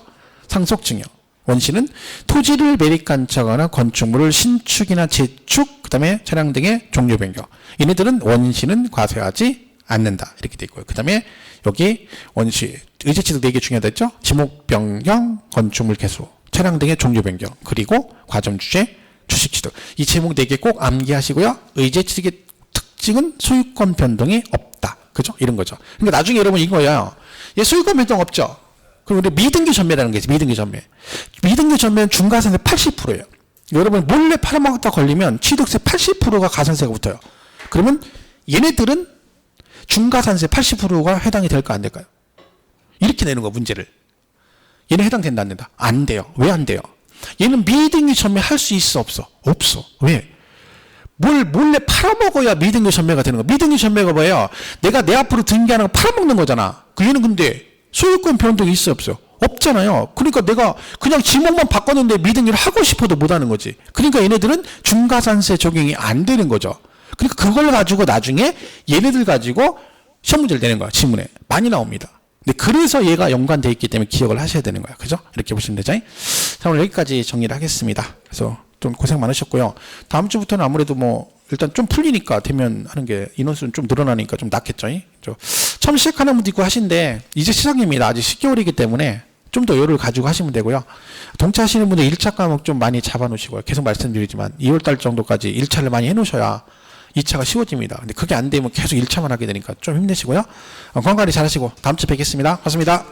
상속증여. 원시는 토지를 매립간척하거나 건축물을 신축이나 재축, 그 다음에 차량 등의 종류 변경. 얘네들은 원시는 과세하지 않는다. 이렇게 돼 있고요. 그 다음에 여기 원시, 의제취득 4개 중요하다 했죠? 지목 변경, 건축물 개수, 차량 등의 종류 변경, 그리고 과점 주제, 주식 취득. 이 제목 4개 꼭 암기하시고요. 의제취득의 특징은 소유권 변동이 없다. 그죠? 이런 거죠. 그러니까 나중에 여러분 이거야. 얘 소유권 변동 없죠? 그럼 우리 미등기 전매라는 게 있어요. 미등기 전매. 미등기 전매는 중과산세 80%예요. 여러분 몰래 팔아먹었다 걸리면 취득세 80%가 가산세가 붙어요. 그러면 얘네들은 중과산세 80%가 해당이 될까 안 될까요? 이렇게 내는 거 문제를. 얘는 해당된다 안 된다? 안 돼요. 왜 안 돼요? 얘는 미등기 전매 할 수 있어 없어? 없어. 왜? 뭘 몰래 팔아먹어야 미등기 전매가 되는 거. 미등기 전매가 뭐예요? 내가 내 앞으로 등기하는 거 팔아먹는 거잖아. 얘는 근데 소유권 변동이 있어 없어요? 없잖아요. 그러니까 내가 그냥 지목만 바꿨는데 미등기를 하고 싶어도 못하는 거지. 그러니까 얘네들은 중과산세 적용이 안 되는 거죠. 그러니까 그걸 가지고 나중에 얘네들 가지고 시험 문제를 내는 거야. 지문에 많이 나옵니다. 근데 그래서 얘가 연관되어 있기 때문에 기억을 하셔야 되는 거야. 그죠? 이렇게 보시면 되죠. 자, 오늘 여기까지 정리를 하겠습니다. 그래서 좀 고생 많으셨고요. 다음 주부터는 아무래도 뭐 일단 좀 풀리니까 되면 하는 게 인원수는 좀 늘어나니까 좀 낫겠죠. 처음 시작하는 분도 있고 하신데 이제 시작입니다. 아직 10개월이기 때문에 좀 더 여유를 가지고 하시면 되고요. 동차하시는 분들 1차 과목 좀 많이 잡아놓으시고요. 계속 말씀드리지만 2월달 정도까지 1차를 많이 해놓으셔야 2차가 쉬워집니다. 근데 그게 안 되면 계속 1차만 하게 되니까 좀 힘내시고요. 건강관리 잘하시고 다음 주에 뵙겠습니다. 고맙습니다.